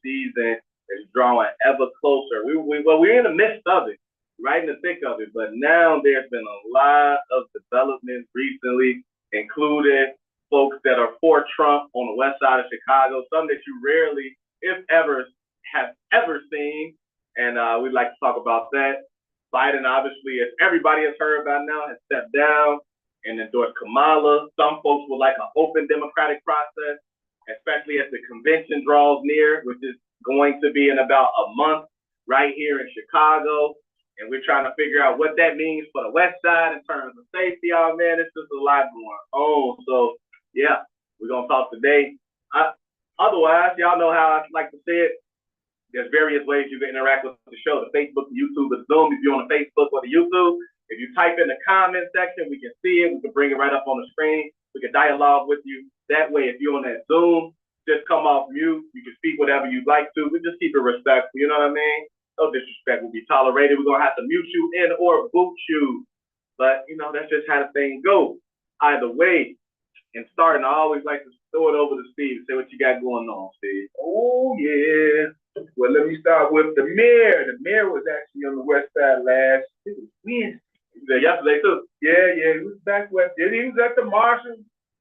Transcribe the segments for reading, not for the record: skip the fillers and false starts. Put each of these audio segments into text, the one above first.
season is drawing ever closer. We're in the midst of it, right in the thick of it. But now there's been a lot of developments recently, including folks that are for Trump on the west side of Chicago, some that you rarely, if ever, have ever seen. And we'd like to talk about that. Biden, obviously, as everybody has heard by now, has stepped down and endorsed Kamala. Some folks would like an open democratic process, especially as the convention draws near, which is going to be in about a month right here in Chicago. And we're trying to figure out what that means for the West Side in terms of safety. Oh, man, it's just a lot going on. So, yeah, we're going to talk today. Otherwise, y'all know how I like to say it. There's various ways you can interact with the show, the Facebook, the YouTube, the Zoom, if you're on the Facebook or the YouTube. If you type in the comment section, we can see it. We can bring it right up on the screen. We can dialogue with you. That way, if you're on that Zoom, just come off mute. You can speak whatever you'd like to. We just keep it respectful. You know what I mean? No disrespect will be tolerated. We're going to have to mute you in or boot you. But, you know, that's just how the thing goes. Either way, and starting, I always like to throw it over to Steve and say what you got going on, Steve. Oh, yeah. Well, let me start with the mayor. The mayor was actually on the west side it was Wednesday. Yesterday, too. Yeah, he was back west. He was at the Marshall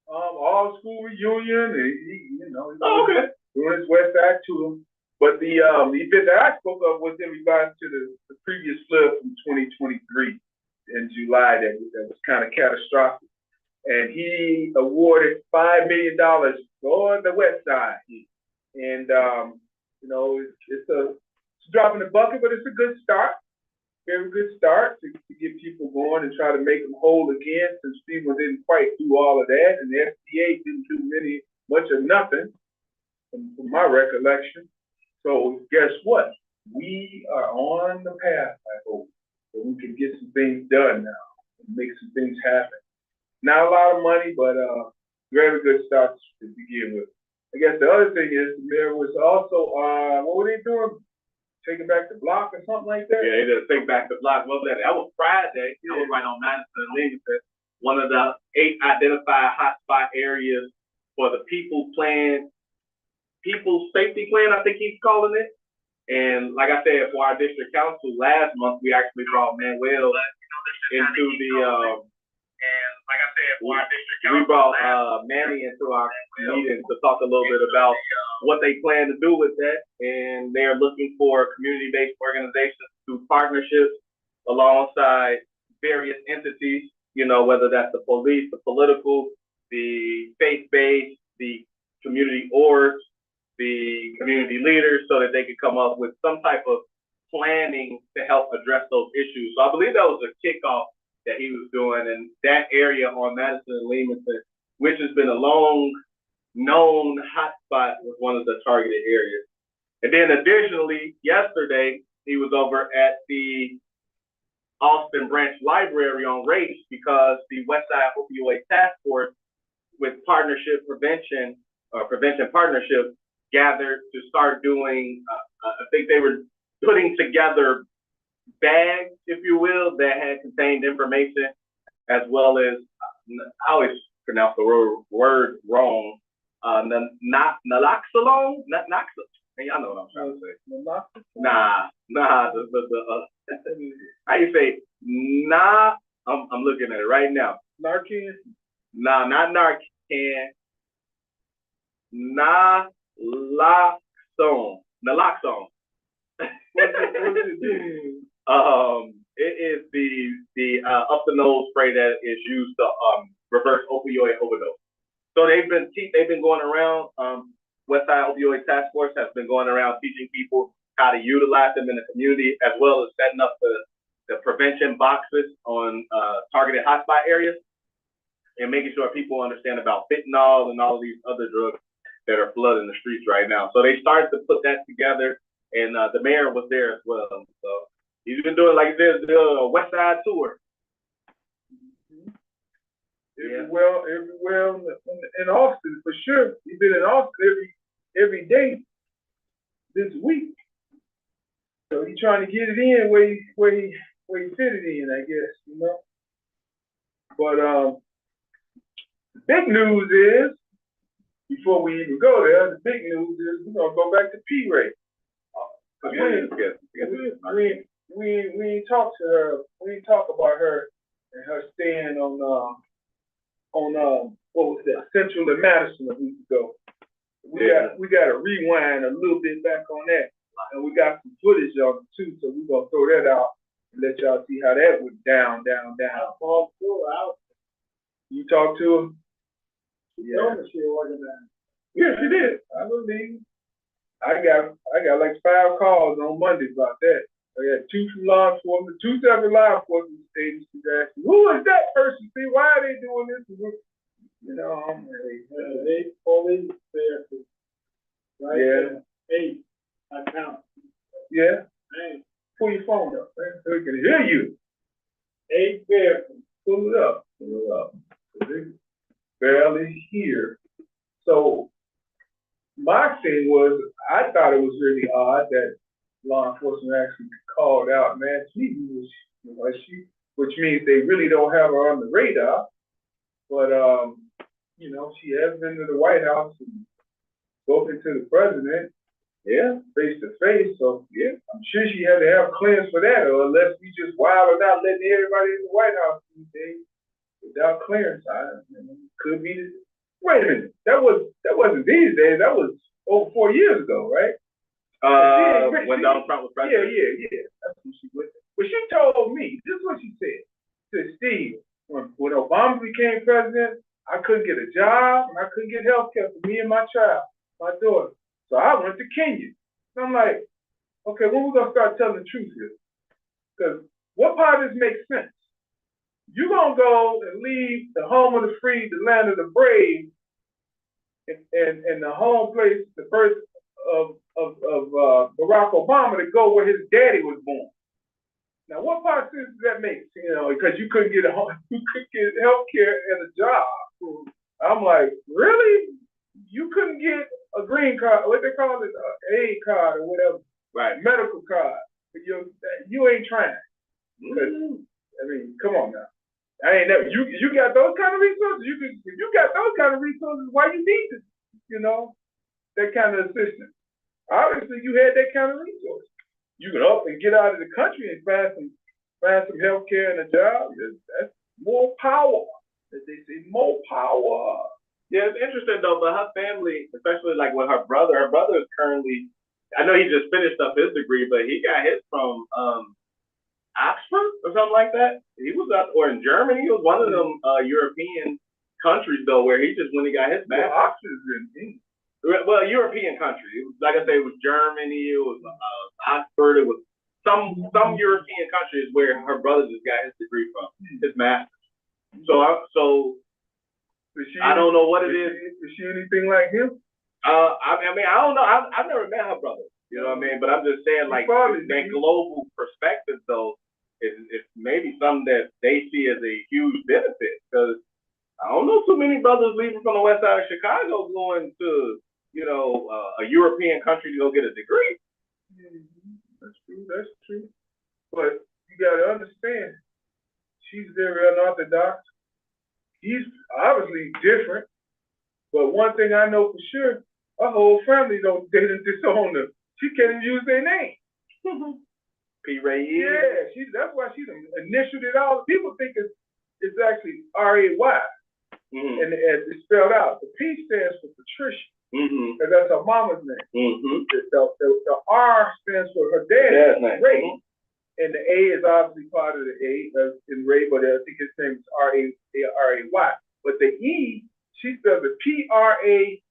all school reunion. He was doing his west side tour. But the event that I spoke of was in regards to the previous flood from 2023 in July that was kind of catastrophic. And he awarded $5 million for the west side. And, it's a drop in the bucket, but it's a good start. Very good start to get people going and try to make them whole again, since people didn't quite do all of that. And the FDA didn't do much of nothing, from my recollection. So guess what? We are on the path, I hope, that we can get some things done now and make some things happen. Not a lot of money, but very good start to begin with. I guess the other thing is the mayor was also, what were they doing? Taking back the block or something like that? Yeah, they did take back the block. What was that? That was Friday. That was right on Madison and Leamington. One of the 8 identified hotspot areas for the People's Safety Plan, I think he's calling it. And like I said, for our district council last month, we actually brought Manuel into the we brought Manny into our meeting to talk a little bit about what they plan to do with that. And they're looking for community-based organizations through partnerships alongside various entities, whether that's the police, the political, the faith-based, the community orgs, the community leaders, so that they could come up with some type of planning to help address those issues. So I believe that was a kickoff that he was doing, and that area on Madison and Leamington, which has been a long-known hotspot, was one of the targeted areas. And then additionally, yesterday, he was over at the Austin Branch Library on race, because the Westside Opioid Task Force, with prevention partnership, gathered to start doing, I think they were putting together bags, if you will, that had contained information, as well as, I always pronounce the word wrong, naloxone? Y'all know what I'm trying to say. Nah, how you say, I'm looking at it right now. Narcan? Nah, not Narcan. Naloxone. What's it do? It is the up the nose spray that is used to reverse opioid overdose. So they've been going around. Westside Opioid Task Force has been going around teaching people how to utilize them in the community, as well as setting up the prevention boxes on targeted hotspot areas, and making sure people understand about fentanyl and all of these other drugs that are flooding the streets right now. So they started to put that together, and the mayor was there as well. So he's been doing, like this, the West Side tour. Everywhere in Austin, for sure. He's been in Austin every day this week. So he's trying to get it in where he fit it in, I guess, But the big news is before we even go there, the big news is we're gonna go back to P. Ray. We ain't talked to her. We ain't talk about her and her stand on what was that, Central and Madison a week ago. We got to rewind a little bit back on that, and we got some footage on it too. So we're gonna throw that out and let y'all see how that went down. You talked to her? Yeah. Yeah, she did. I believe. I got like 5 calls on Monday about that. I got 2 from law enforcement, 2 separate law enforcement agencies asking, who is that person? See, why are they doing this? You know, I'm like, 8 police there. Right? Yeah. 8. I count. Yeah. 8. Pull your phone up, man, so we can hear you. 8 vehicles. Pull it up. They barely here. So my thing was, I thought it was really odd that law enforcement actually called out Matt Sneeden, which means they really don't have her on the radar. But you know, she has been to the White House and spoken to the president, face to face. So yeah, I'm sure she had to have clearance for that, or unless we just wild out letting everybody in the White House these days without clearance. Could be. Wait a minute, that wasn't these days. That was over 4 years ago, right? When Donald Trump was president. Yeah. That's when she went. But she told me, this is what she said. She said, Steve, when Obama became president, I couldn't get a job and I couldn't get health care for me and my child, my daughter. So I went to Kenya. And I'm like, okay, when we gonna start telling the truth here? Because what part of this makes sense? You gonna go and leave the home of the free, the land of the brave, and the home place, the birth of Barack Obama, to go where his daddy was born. Now, what part of sense does that make? You know, because you couldn't get health care and a job. I'm like, really? You couldn't get a green card, what they call it, aid card or whatever, right? Medical card. You ain't trying. I mean, come on now. I ain't never. You got those kind of resources. If you got those kind of resources, why you need this? You know, that kind of assistance. Obviously, you had that kind of resource. You can up and get out of the country and find some health care and a job. That's more power. As they say, more power. Yeah, it's interesting though, but her family, especially like with her brother is currently, I know he just finished up his degree, but he got his from Oxford or something like that. He was out, or in Germany. He was one of them European countries though, where he just when he got his master's. Well, Oxford is in England. Well, European country. It was, like I say, it was Germany. It was Oxford. It was some European countries where her brother just got his degree from, his master's. So I don't know what it is. Is she anything like him? I mean, I don't know. I've never met her brother. You know what I mean? But I'm just saying, like, that global perspective, though, is maybe something that they see as a huge benefit. Because I don't know too many brothers leaving from the west side of Chicago going to, you know, a European country to go get a degree. Mm-hmm. That's true. But you got to understand, she's very unorthodox. He's obviously different. But one thing I know for sure, her whole family they didn't disown her. She can't even use their name. P. Ray. Yeah, that's why she initialed it all. People think it's actually R-A-Y. Mm-hmm. And it's spelled out. The P stands for Patricia. Mm-hmm. And that's her mama's name. Mm-hmm. The R stands for her dad's name, Ray. Mm-hmm. And the A is obviously part of the A in Ray, but I think his name is R-A-Y. But the E, she spells it P-R-A-E.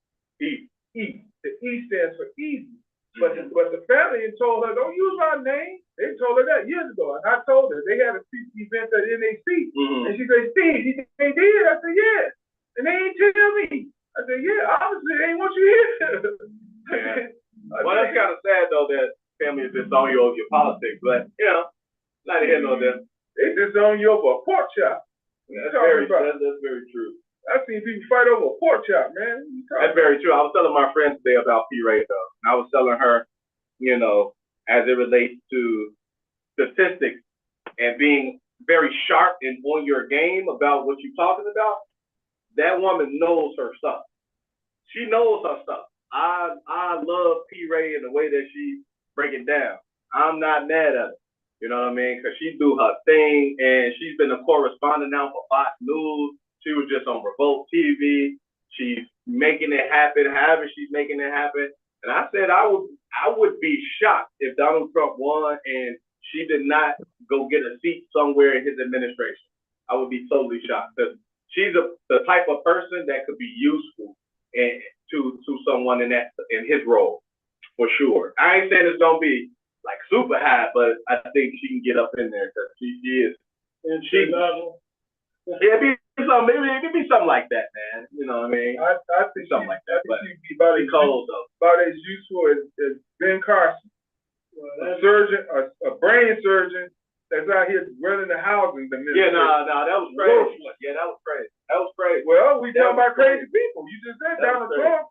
The E stands for easy. But the family told her, don't use our name. They told her that years ago. And I told her, they had a event at NAC. Mm-hmm. And she said, Steve, they did? I said, yeah. And they ain't tell me. I said, yeah, obviously they ain't want you here. Yeah. Well, that's kind of sad, though, that family is disown you over your politics. But, you know, neither here nor there. They disown you over a pork chop. That's very true. I've seen people fight over a pork chop, man. That's very true. I was telling my friend today about P. Ray, though. And I was telling her, you know, as it relates to statistics and being very sharp and on your game about what you're talking about, that woman knows her stuff. she knows her stuff. I love P. Ray and the way that she break it down. I'm not mad at her. You know what I mean? Because she do her thing, and she's been a correspondent now for Fox News. She was just on Revolt TV. She's making it happen, however she's making it happen. And I said I would be shocked if Donald Trump won and she did not go get a seat somewhere in his administration. I would be totally shocked because she's the type of person that could be useful and to someone in his role for sure. I ain't saying it's gonna be like super high, but I think she can get up in there because she is. And she level. Yeah, it'd be something like that, man. You know what I mean? I think something like that. I think she'd be about as useful as Ben Carson, a surgeon, a brain surgeon that's out here running the housing. Yeah, no, that was crazy. Yeah, that was crazy. That was crazy. Well, we talking about crazy people. You just said Donald Trump.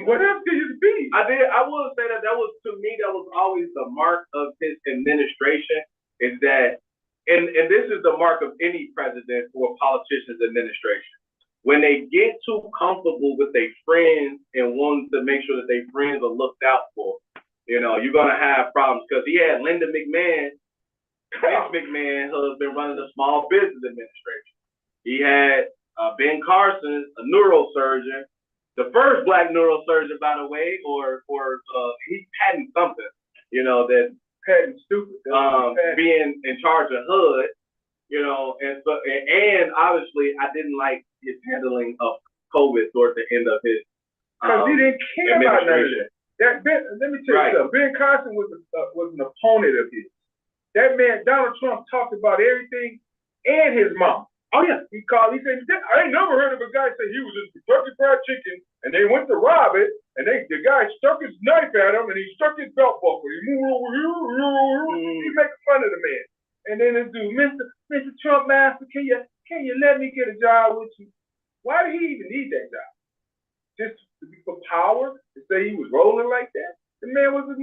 What else could you be? I will say that was, to me, that was always the mark of his administration, is that, and this is the mark of any president or politician's administration. When they get too comfortable with their friends and want to make sure that their friends are looked out for, you're gonna have problems. Because he had Linda McMahon, Vince McMahon, who's been running the Small Business Administration. He had Ben Carson, a neurosurgeon, the first black neurosurgeon, by the way, or he's patented something, that patent stupid, being in charge of HUD, and obviously I didn't like his handling of COVID towards the end of his because he didn't care about none of that. Let me tell you something. Ben Carson was an opponent of his. That man, Donald Trump, talked about everything and his mom. Oh yeah, he said, I ain't never heard of a guy say he was in Kentucky Fried Chicken and they went to rob it and the guy stuck his knife at him and he stuck his belt buckle. He moved over here. He making fun of the man. And then this dude, Mr. Trump Master, can you let me get a job with you? Why did he even need that job? Just for power? To say he was rolling like that? The man was a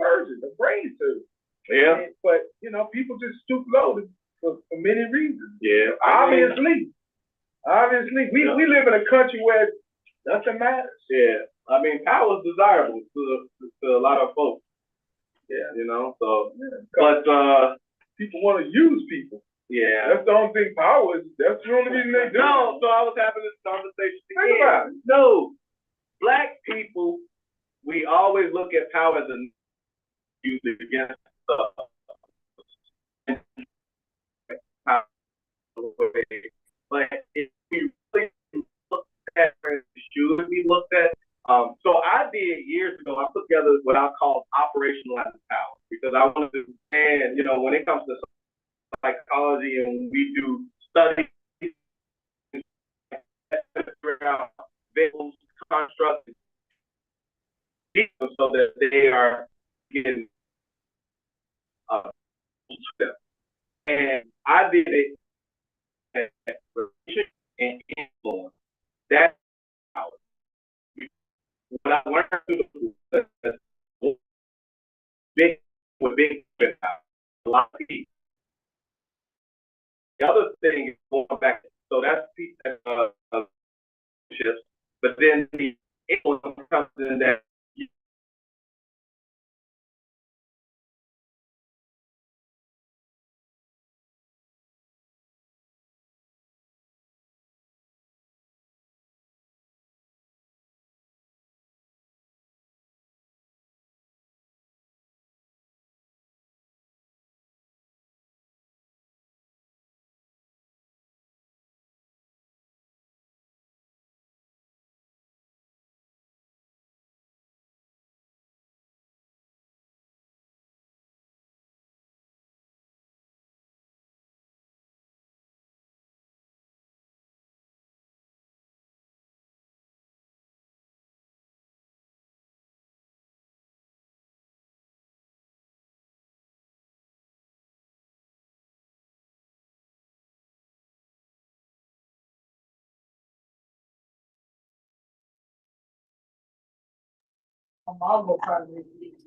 surgeon, a brain surgeon. Yeah. But people just stoop low for many reasons. Yeah. Obviously, we live in a country where nothing matters. Yeah. I mean, power is desirable to a lot of folks. Yeah. So. Yeah. But people want to use people. Yeah. That's the only thing power is. That's the only reason they do. No. So I was having this conversation. Think about it. No. Black people, we always look at power as a use it against but if we really look at it, should be looked at. So I did years ago, I put together what I call operationalizing power because I wanted to understand, when it comes to psychology and we do studies around vehicles, constructs, so that they are getting and I did it and influence. That's how what I learned was big a lot of people. The other thing is going back, so that's shifts, but then the influence comes in that.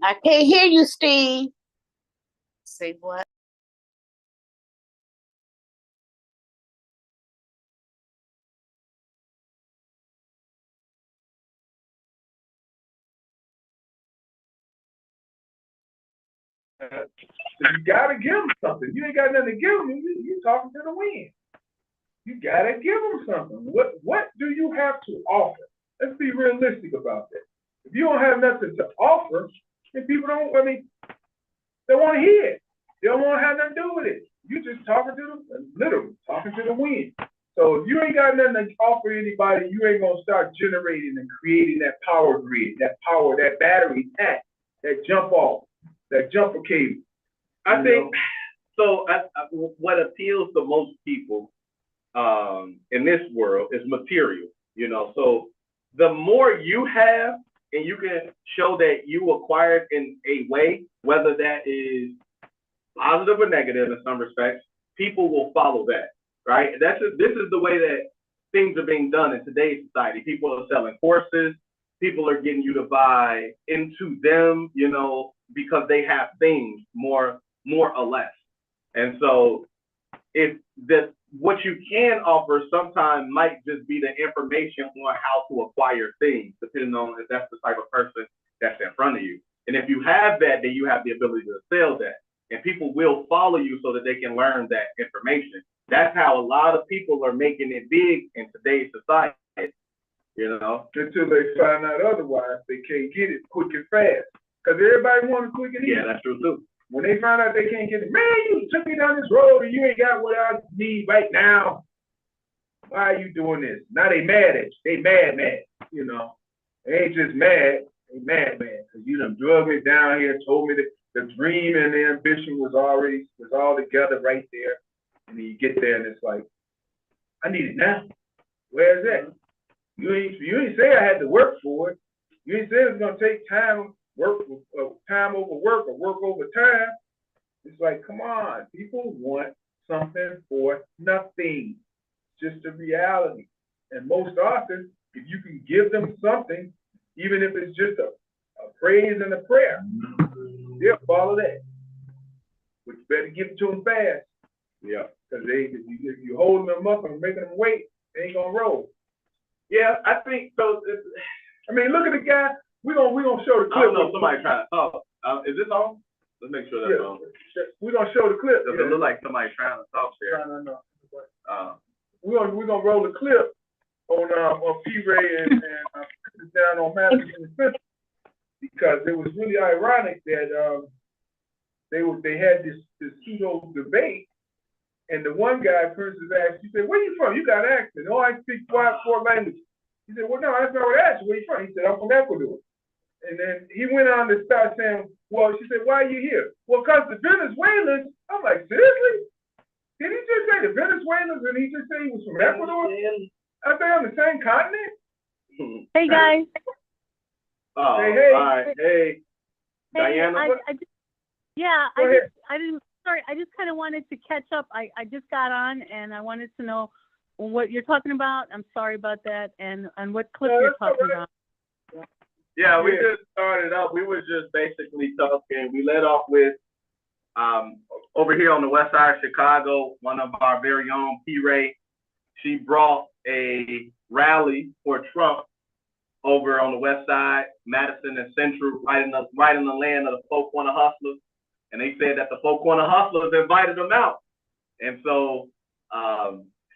I can't hear you, Steve. Say what? You gotta give them something. You ain't got nothing to give them. You talking to the wind. You gotta give them something. What do you have to offer? Let's be realistic about that. If you don't have nothing to offer, then people don't. I mean, they want to hear it. They don't want to have nothing to do with it. You just talking to them, literally talking to the wind. So if you ain't got nothing to offer anybody, you ain't gonna start generating and creating that power grid, that power, that battery pack, that jump off, that jumper cable. I think so. What appeals to most people in this world is material. You know, so the more you have, and you can show that you acquired in a way, whether that is positive or negative in some respects, people will follow that, right? This is the way that things are being done in today's society. People are selling courses. People are getting you to buy into them, you know, because they have things more or less. And so if what you can offer sometimes might just be the information on how to acquire things, depending on if that's the type of person that's in front of you. And if you have that, then you have the ability to sell that. And people will follow you so that they can learn that information. That's how a lot of people are making it big in today's society, you know? Until they find out otherwise, they can't get it quick and fast. Because everybody wants it quick and easy. Yeah, that's true too. When they find out they can't get it, man, you took me down this road and you ain't got what I need right now. Why are you doing this? Now they mad at you. They mad, you know. They ain't just mad, they mad. Because you done drug me down here, told me that the dream and the ambition was all together right there. And then you get there and it's like, I need it now. Where's that? You ain't say I had to work for it. You ain't say it's gonna take time, time over work or work over time. It's like, come on, people want something for nothing. It's just a reality. And most often, if you can give them something, even if it's just a praise and a prayer, they'll follow that. But you better give it to them fast. Yeah. Because if you holding them up and making them wait, they ain't gonna roll. Yeah, I think so. I mean, look at the guy. We're gonna show the clip. I don't know if somebody trying to talk. Is this on? Let's make sure that's on. We're gonna show the clip. Does it look like somebody trying to talk there? No. We're gonna roll the clip on P. Ray and down on Madison and Fifth, because it was really ironic that they had this pseudo debate, and the one guy turns his ass. He said, "Where you from? You got an accent." "Oh, I speak four languages." He said, "Well, no, that's not what I asked you. Where you from?" He said, "I'm from Ecuador." And then he went on to start saying, "Well," she said, "why are you here?" "Well, because the Venezuelans." I'm like, seriously? Did he just say the Venezuelans and he just said he was from Ecuador? Are they on the same continent? Hey guys. Oh, Hey. All right. Hey, Diana. I just kind of wanted to catch up. I just got on and I wanted to know what you're talking about. I'm sorry about that. And what clip you're talking about. Yeah, we just started up. We were just basically talking. We led off with over here on the west side of Chicago, one of our very own, P. Ray. She brought a rally for Trump over on the west side, Madison and Central, right in the land of the Four Corner Hustlers. And they said that the Four Corner Hustlers invited them out. And so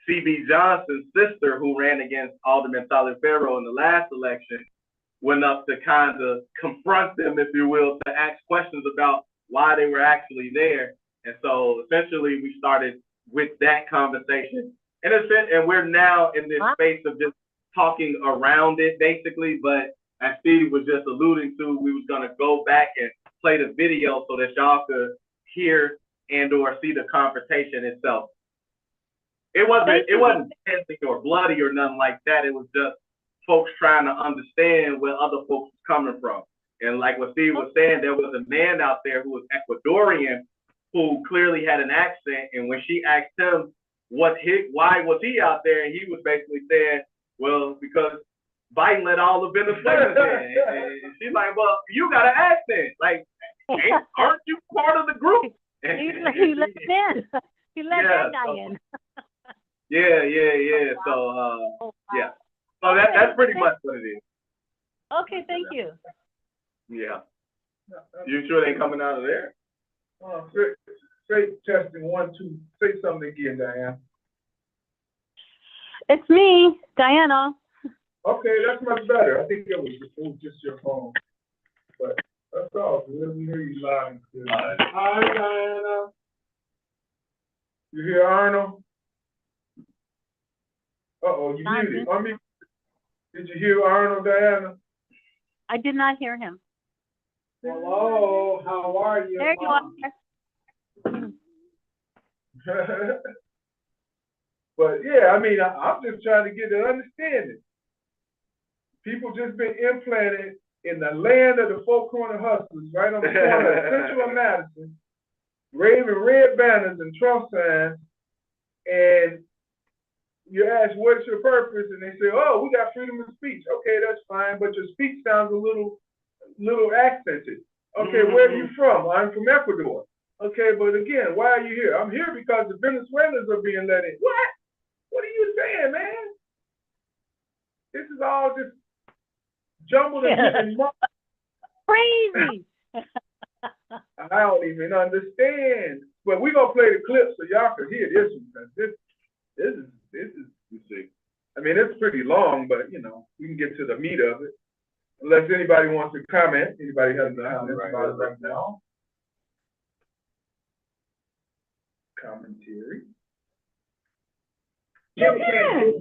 C.B. Johnson's sister, who ran against Alderman Taliaferro in the last election, went up to kind of confront them, if you will, to ask questions about why they were actually there. And so essentially we started with that conversation. And we're now in this space of just talking around it, basically. But as Steve was just alluding to, we was going to go back and play the video so that y'all could hear and or see the confrontation itself. It wasn't dancing or bloody or nothing like that. It was just folks trying to understand where other folks was coming from. And like what Steve was saying, there was a man out there who was Ecuadorian who clearly had an accent. And when she asked him why was he out there, and he was basically saying, well, because Biden let all the Venezuelans in. And she's like, well, you got an accent. Like, aren't you part of the group? He let him in. He let that guy in. Yeah. So, yeah. So that's pretty much what it is. Okay, thank you. Yeah. You sure they ain't coming out of there? Say testing 1, 2. Say something again, Diane. It's me, Diana. Okay, that's much better. I think it was just your phone. But that's all. Let me hear you loud and clear. Hi, Diana. You hear Arnold? Uh-oh, you muted. Did you hear Arnold, Diana? I did not hear him. Hello, how are you? There you are. But yeah, I mean, I'm just trying to get an understanding. People just been implanted in the land of the Four Corner Hustlers, right on the corner of Central and Madison, waving red banners and Trump signs, and you ask, what's your purpose? And they say, oh, we got freedom of speech. Okay, that's fine, but your speech sounds a little accented. Okay, where are you from? I'm from Ecuador. Okay, but again, why are you here? I'm here because the Venezuelans are being let in. What? What are you saying, man? This is all just jumbled and crazy. I don't even understand. But we're gonna play the clip so y'all can hear this one. This is you see. I mean, it's pretty long, but you know, we can get to the meat of it. Unless anybody wants to comment. Anybody has a comment about it right now? Commentary. You can.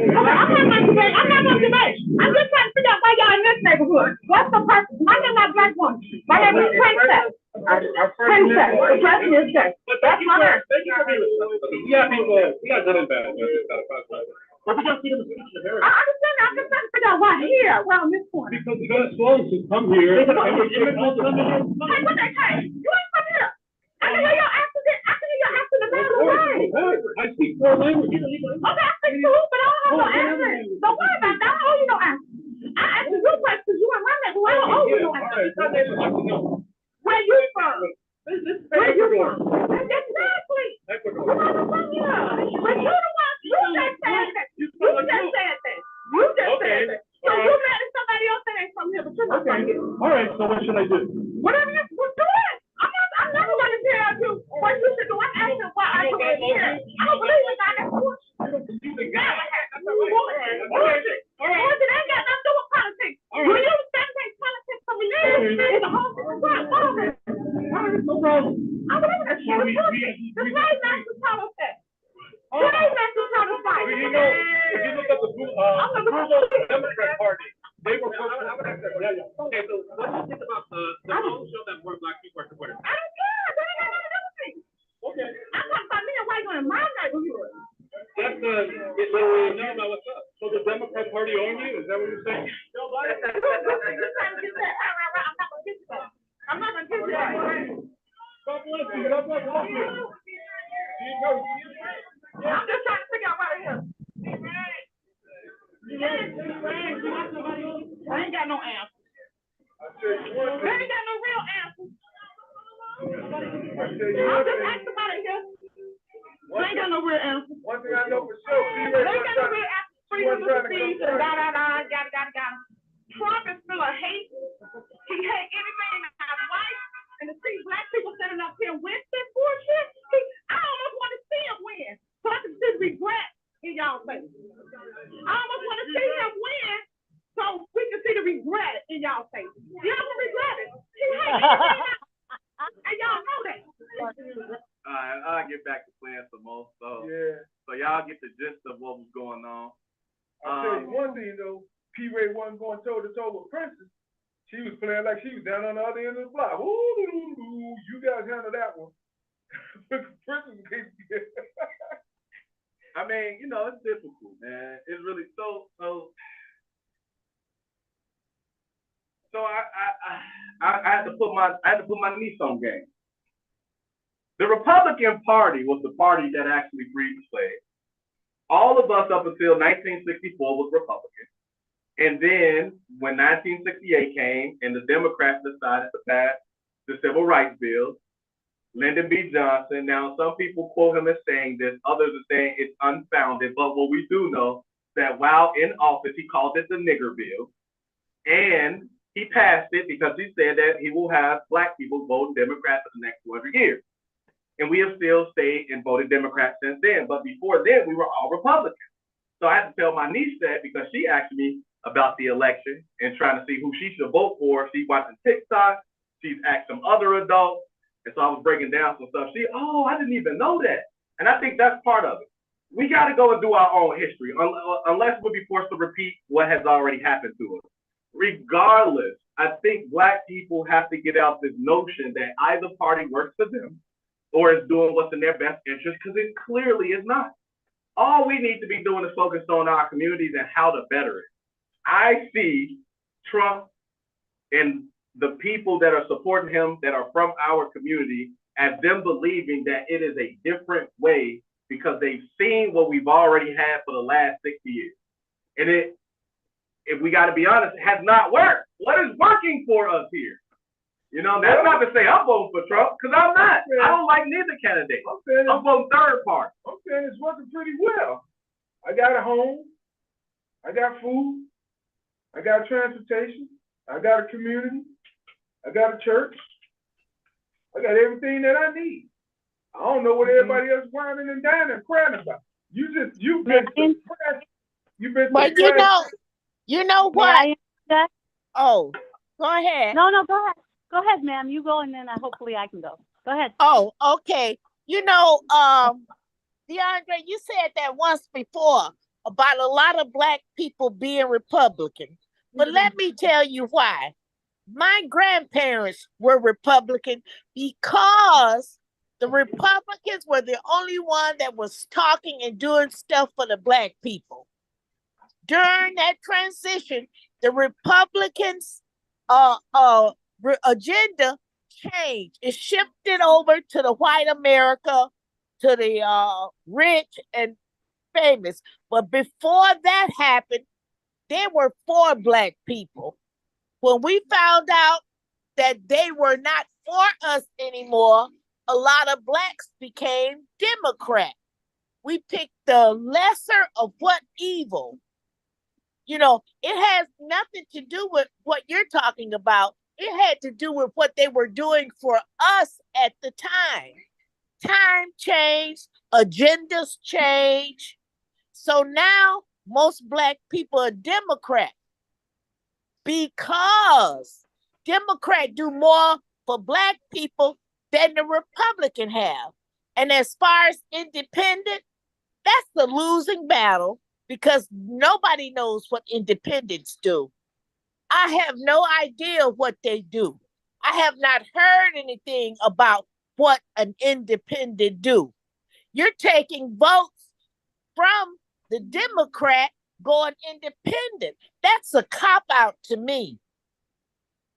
I'm not gonna debate. I'm just trying to figure out why y'all in this neighborhood. What's the purpose? My name is not Black Woman. My name is Princess. Princess. The person is Jay. That's my name. Yeah, we got good and bad. I understand. I'm just trying to figure out why here, around this corner. Because the Venezuelans who come here. Hey, what they say? You ain't from here. I can hear your accent. I can hear your accent a mile away. I speak 4 languages. Okay, I speak two, but I don't have no accent. Don't worry about that. I don't owe you no accent. I asked you questions. You in my neighborhood. I don't owe you no accent. Where you from? Where you from? Exactly. You're not from here. But you the one. You just said that. You just said that. You just said that. So you mad at somebody else that ain't from here, but you're not from here. All right, so what should I do? Whatever you do it. I'm never gonna tell you what you should do. I'm asking why I come in here. I don't believe in God. That's bullshit. Bullshit. Bullshit ain't got nothing to do with politics. Do you think politics for religion is a whole different problem? No problem. I believe in that shit. The slave masters taught us that. Slave masters taught us that. You know, if you look at the Democrat Party, they were. Okay, so what do you think about the whole show that more black people are supporting? I don't care. That ain't got nothing to do with me. Okay. I'm talking about me and white women in my neighborhood. That's literally know about what's up. So the Democrat Party own you? Is that what you're saying? I'm not gonna get that. God bless you. God bless you. I'm just trying to figure out why they're here. I ain't got no answers. They ain't got no real answers. I'm just asking about it here. They ain't got no real answers. One thing I know for sure, They ain't got no real answers. Freedom of speech and yada. Trump is full of hate. He hate everything in our life. And to see black people standing up here with this bullshit, I almost want to see him win. So I can see regret in y'all face. I almost want to see him win so we can see the regret in y'all face. Y'all can regret it. He hates everything. And y'all know that. Alright, I'll get back to playing some more. So y'all get the gist of what was going on. I'll tell you one thing though, P-Ray wasn't going toe to toe with Princess. She was playing like she was down on the other end of the block. Ooh, you guys handle that one. Princess I mean, you know, it's difficult, man. It's really so I had to put my niece on game. The Republican Party was the party that actually freed the slaves. All of us up until 1964 was Republican. And then when 1968 came and the Democrats decided to pass the Civil Rights Bill, Lyndon B. Johnson, now some people quote him as saying this, others are saying it's unfounded, but what we do know that while in office, he called it the nigger bill. And he passed it because he said that he will have black people voting Democrat for the next 200 years. And we have still stayed and voted Democrat since then. But before then, we were all Republicans. So I had to tell my niece that because she asked me about the election and trying to see who she should vote for. She's watching TikTok. She's asked some other adults. And so I was breaking down some stuff. I didn't even know that. And I think that's part of it. We got to go and do our own history, unless we'll be forced to repeat what has already happened to us. Regardless, I think black people have to get out this notion that either party works for them or is doing what's in their best interest, because it clearly is not. All we need to be doing is focused on our communities and how to better it. I see Trump and the people that are supporting him that are from our community as them believing that it is a different way because they've seen what we've already had for the last 60 years. And if we got to be honest, it has not worked. What is working for us here? You know, that's not to say I'm voting for Trump, because I'm not. I don't like neither candidate. I'm voting third party. I'm saying it's working pretty well. I got a home. I got food. I got transportation. I got a community. I got a church. I got everything that I need. I don't know what everybody else whining and dining and crying about. You've been suppressed. You've been But suppressed. you know what? Oh, go ahead. No, go ahead. Go ahead, ma'am. You go, and then hopefully I can go. Go ahead. Oh, okay. You know, DeAndre, you said that once before about a lot of black people being Republican. But let me tell you why. My grandparents were Republican because the Republicans were the only one that was talking and doing stuff for the black people. During that transition, the Republicans' agenda changed. It shifted over to the white America, to the rich and famous. But before that happened, they were for black people. When we found out that they were not for us anymore, a lot of blacks became Democrat. We picked the lesser of what evil. You know, it has nothing to do with what you're talking about. It had to do with what they were doing for us at the time. Time changed, agendas change. So now most black people are Democrat because Democrat do more for black people than the Republican have. And as far as independent, that's the losing battle because nobody knows what independents do. I have no idea what they do. I have not heard anything about what an independent do. You're taking votes from the Democrat going independent. That's a cop-out to me.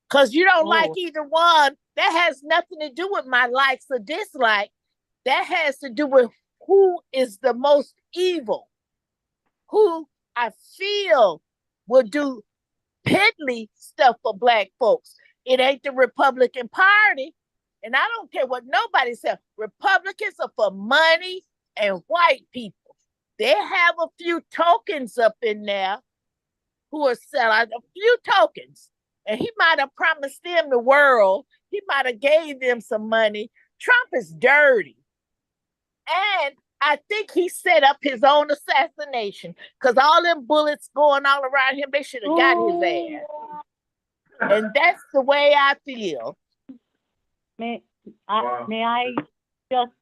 Because you don't like either one. That has nothing to do with my likes or dislikes. That has to do with who is the most evil, who I feel will do piddly stuff for black folks. It ain't the Republican Party. And I don't care what nobody says. Republicans are for money and white people. They have a few tokens up in there who are selling a few tokens. And he might have promised them the world. He might have gave them some money. Trump is dirty. And I think he set up his own assassination because all them bullets going all around him, they should have got his ass. And that's the way I feel. May I just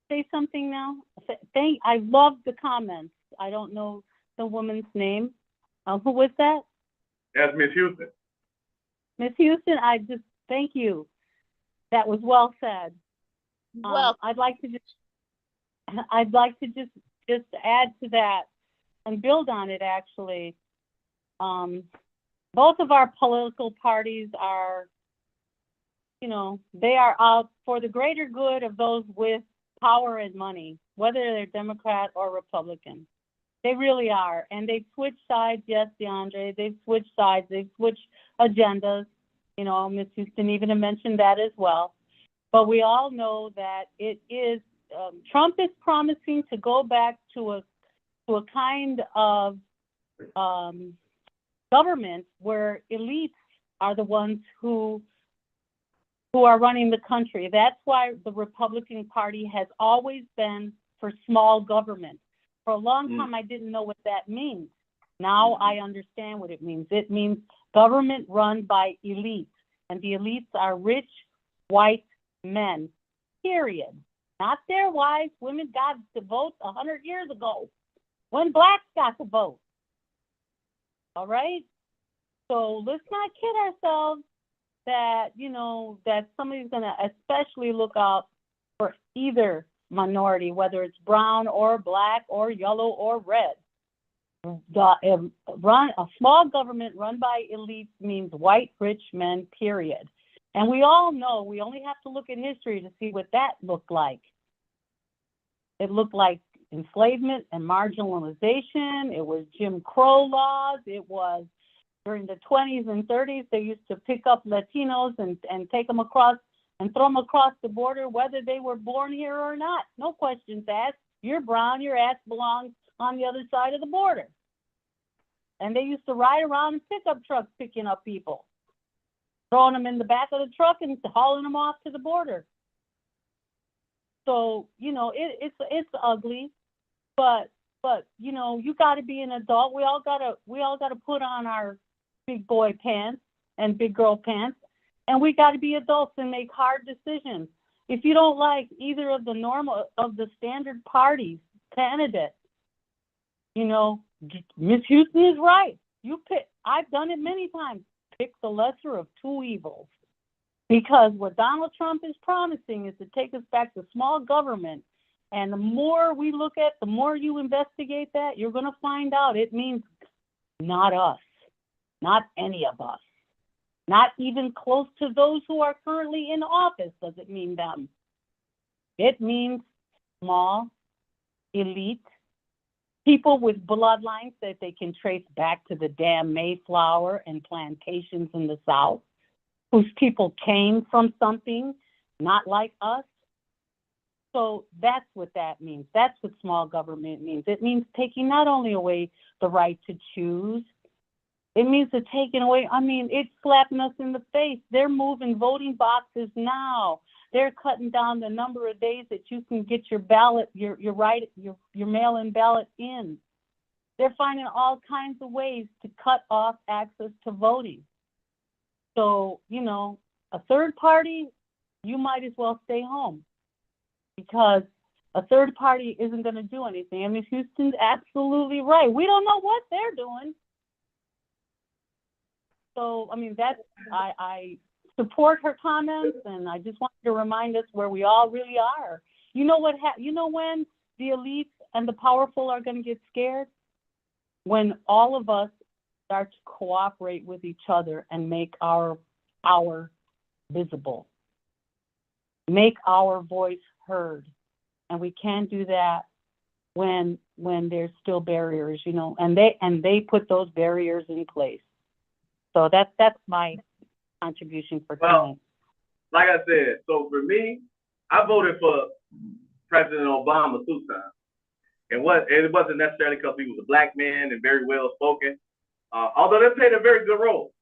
say something now? I love the comments. I don't know the woman's name. Who was that? That's Miss Houston. Miss Houston, I just thank you. That was well said. Well, I'd like to just add to that and build on it. Actually, both of our political parties are, they are out for the greater good of those with power and money, whether they're Democrat or Republican. They really are. And they've switched sides. Yes, DeAndre, they've switched sides. They've switched agendas. Ms. Houston even mentioned that as well. But we all know that it is, Trump is promising to go back to a kind of government where elites are the ones who are running the country. That's why the Republican Party has always been for small government. For a long time, I didn't know what that means. Now I understand what it means. It means government run by elites, and the elites are rich, white men, period. Not their wives. Women got to vote 100 years ago when blacks got to vote. All right? So let's not kid ourselves that, you know, that somebody's going to especially look out for either minority, whether it's brown or black or yellow or red. A small government run by elites means white, rich men, period. And we all know, we only have to look at history to see what that looked like. It looked like enslavement and marginalization. It was Jim Crow laws. It was during the 20s and 30s, they used to pick up Latinos and take them across and throw them across the border, whether they were born here or not. No questions asked. You're brown, your ass belongs on the other side of the border. And they used to ride around in pickup trucks picking up people, throwing them in the back of the truck and hauling them off to the border. So, you know, it's ugly, but you know, you got to be an adult. We all got to put on our big boy pants and big girl pants, and we got to be adults and make hard decisions. If you don't like either of the standard parties candidate, you know, Miss Houston is right. You pick. I've done it many times. Pick the lesser of two evils. Because what Donald Trump is promising is to take us back to small government. And the more we look at, the more you investigate that, you're going to find out it means not us, not any of us, not even close to those who are currently in office does it mean them. It means small, elite, people with bloodlines that they can trace back to the damn Mayflower and plantations in the South, whose people came from something not like us. So that's what that means. That's what small government means. It means taking not only away the right to choose, it means to taking away, I mean, it's slapping us in the face. They're moving voting boxes now. They're cutting down the number of days that you can get your ballot, your mail-in ballot in. They're finding all kinds of ways to cut off access to voting. So, you know, a third party, you might as well stay home because a third party isn't going to do anything. I mean, Houston's absolutely right. We don't know what they're doing. So, I mean, I support her comments, and I just wanted to remind us where we all really are. You know what? You know when the elites and the powerful are going to get scared? When all of us start to cooperate with each other and make our power visible, make our voice heard. And we can't do that when there's still barriers, you know, and they put those barriers in place. So that's my contribution for tonight. Well, like I said, so for me, I voted for President Obama 2 times. It wasn't necessarily because he was a black man and very well spoken. Although they played a very good role,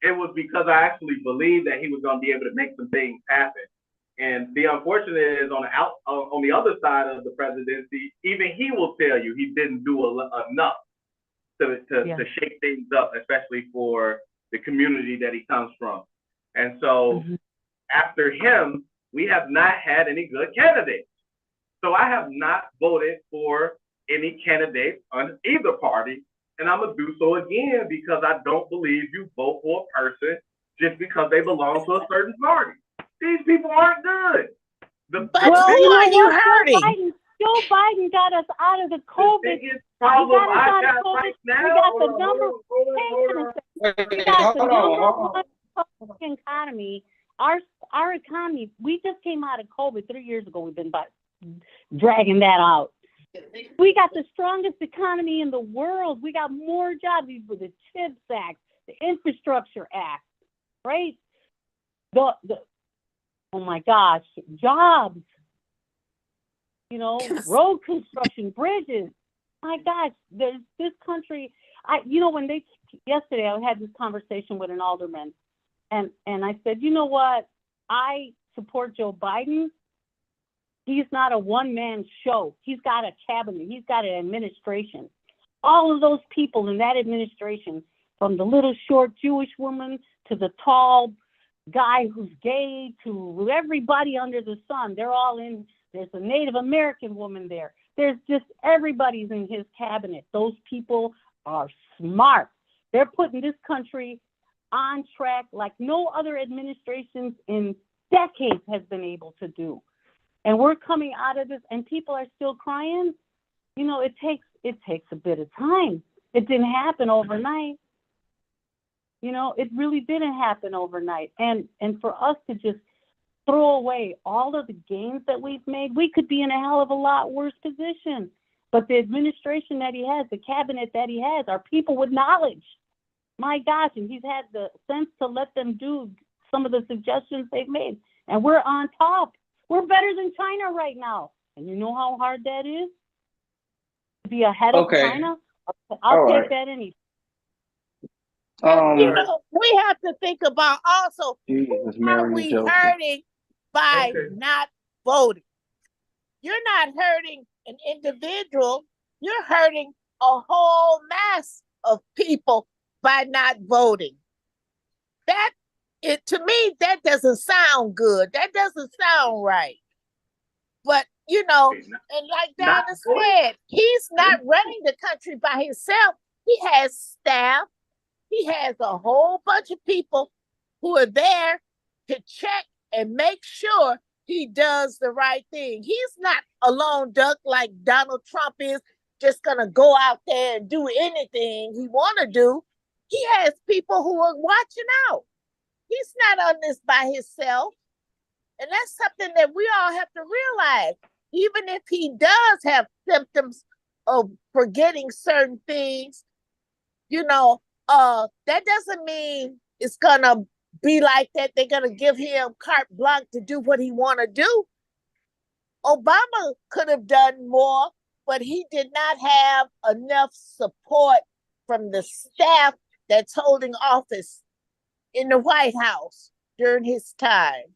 it was because I actually believed that he was going to be able to make some things happen. And the unfortunate is on the other side of the presidency, even he will tell you he didn't do enough to shake things up, especially for the community that he comes from. And so after him, we have not had any good candidates. So I have not voted for any candidate on either party. And I'm going to do so again because I don't believe you vote for a person just because they belong to a certain party. These people aren't good. But who are you hurting? Joe Biden got us out of the COVID. The biggest problem I got right now. We got the number one Republican economy. Our economy, we just came out of COVID 3 years ago. We've been dragging that out. We got the strongest economy in the world. We got more jobs with the CHIPS Act, the Infrastructure Act, right? Oh my gosh, jobs, you know, road construction, bridges. My gosh, there's this country. You know, when they yesterday I had this conversation with an alderman, and I said, you know what? I support Joe Biden. He's not a one-man show. He's got a cabinet. He's got an administration. All of those people in that administration, from the little short Jewish woman to the tall guy who's gay to everybody under the sun, they're all in. There's a Native American woman there. There's just everybody's in his cabinet. Those people are smart. They're putting this country on track like no other administrations in decades has been able to do. And we're coming out of this, and people are still crying. You know, it takes a bit of time. It didn't happen overnight. You know, it really didn't happen overnight. And for us to just throw away all of the gains that we've made, we could be in a hell of a lot worse position. But the administration that he has, the cabinet that he has, are people with knowledge. My gosh, and he's had the sense to let them do some of the suggestions they've made. And we're on top. We're better than China right now. And you know how hard that is? To be ahead of China? I'll take that any. You know, we have to think about also, who are we hurting by not voting? You're not hurting an individual. You're hurting a whole mass of people by not voting. To me, that doesn't sound good. That doesn't sound right. But, you know, and like Donna said, he's not running the country by himself. He has staff. He has a whole bunch of people who are there to check and make sure he does the right thing. He's not a lone duck like Donald Trump is, just going to go out there and do anything he want to do. He has people who are watching out. He's not on this by himself. And that's something that we all have to realize. Even if he does have symptoms of forgetting certain things, you know, that doesn't mean it's going to be like that. They're going to give him carte blanche to do what he want to do. Obama could have done more, but he did not have enough support from the staff that's holding office in the White House during his time.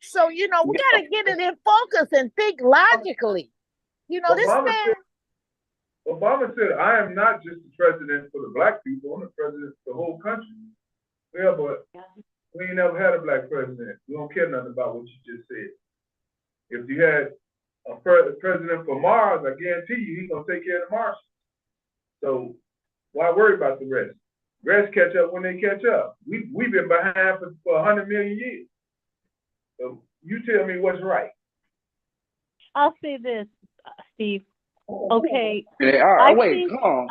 So, you know, we got to get it in focus and think logically. You know, Obama said, I am not just the president for the black people, I'm the president for the whole country. Yeah, but we ain't never had a black president. We don't care nothing about what you just said. If you had a president for Mars, I guarantee you he's going to take care of the Martians. So why worry about the rest? Rest catch up when they catch up. We've been behind for 100 million years. So you tell me what's right. I'll say this, Steve. Okay. Yeah, all right, wait, come on.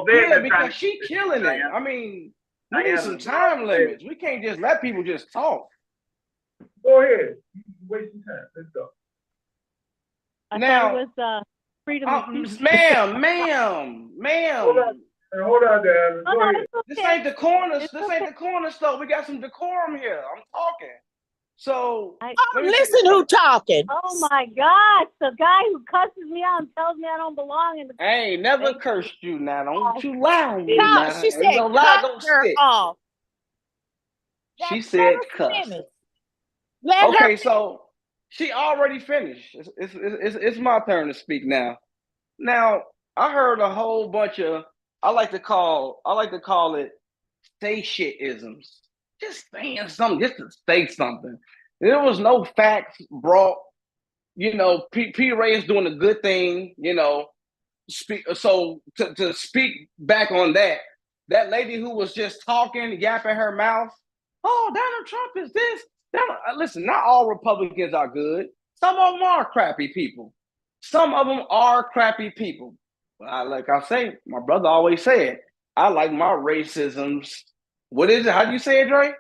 Yeah, because she killing it. I mean, we need some time limits. We can't just let people just talk. Go ahead. You wasting time. Let's go. Now, it was freedom of ma'am. Hold on, Dan. Go ahead. Okay. This ain't the corner. This ain't the corner stuff. We got some decorum here. I'm talking. So listen who talking. Oh my gosh, the guy who cusses me out and tells me I don't belong in the. I ain't never cursed you now. Don't you lie on me now. She said cut her off. She said cuss. Okay, so she already finished. It's my turn to speak now. Now I heard a whole bunch of I like to call it say shit isms. Just saying something, just to say something. There was no facts brought. You know, P. Ray is doing a good thing. You know, so to speak back on that lady who was just talking, yapping her mouth. Oh, Donald Trump is this. Listen, not all Republicans are good. Some of them are crappy people. Like I say, my brother always said, I like my racisms. What is it? How do you say it, Dre?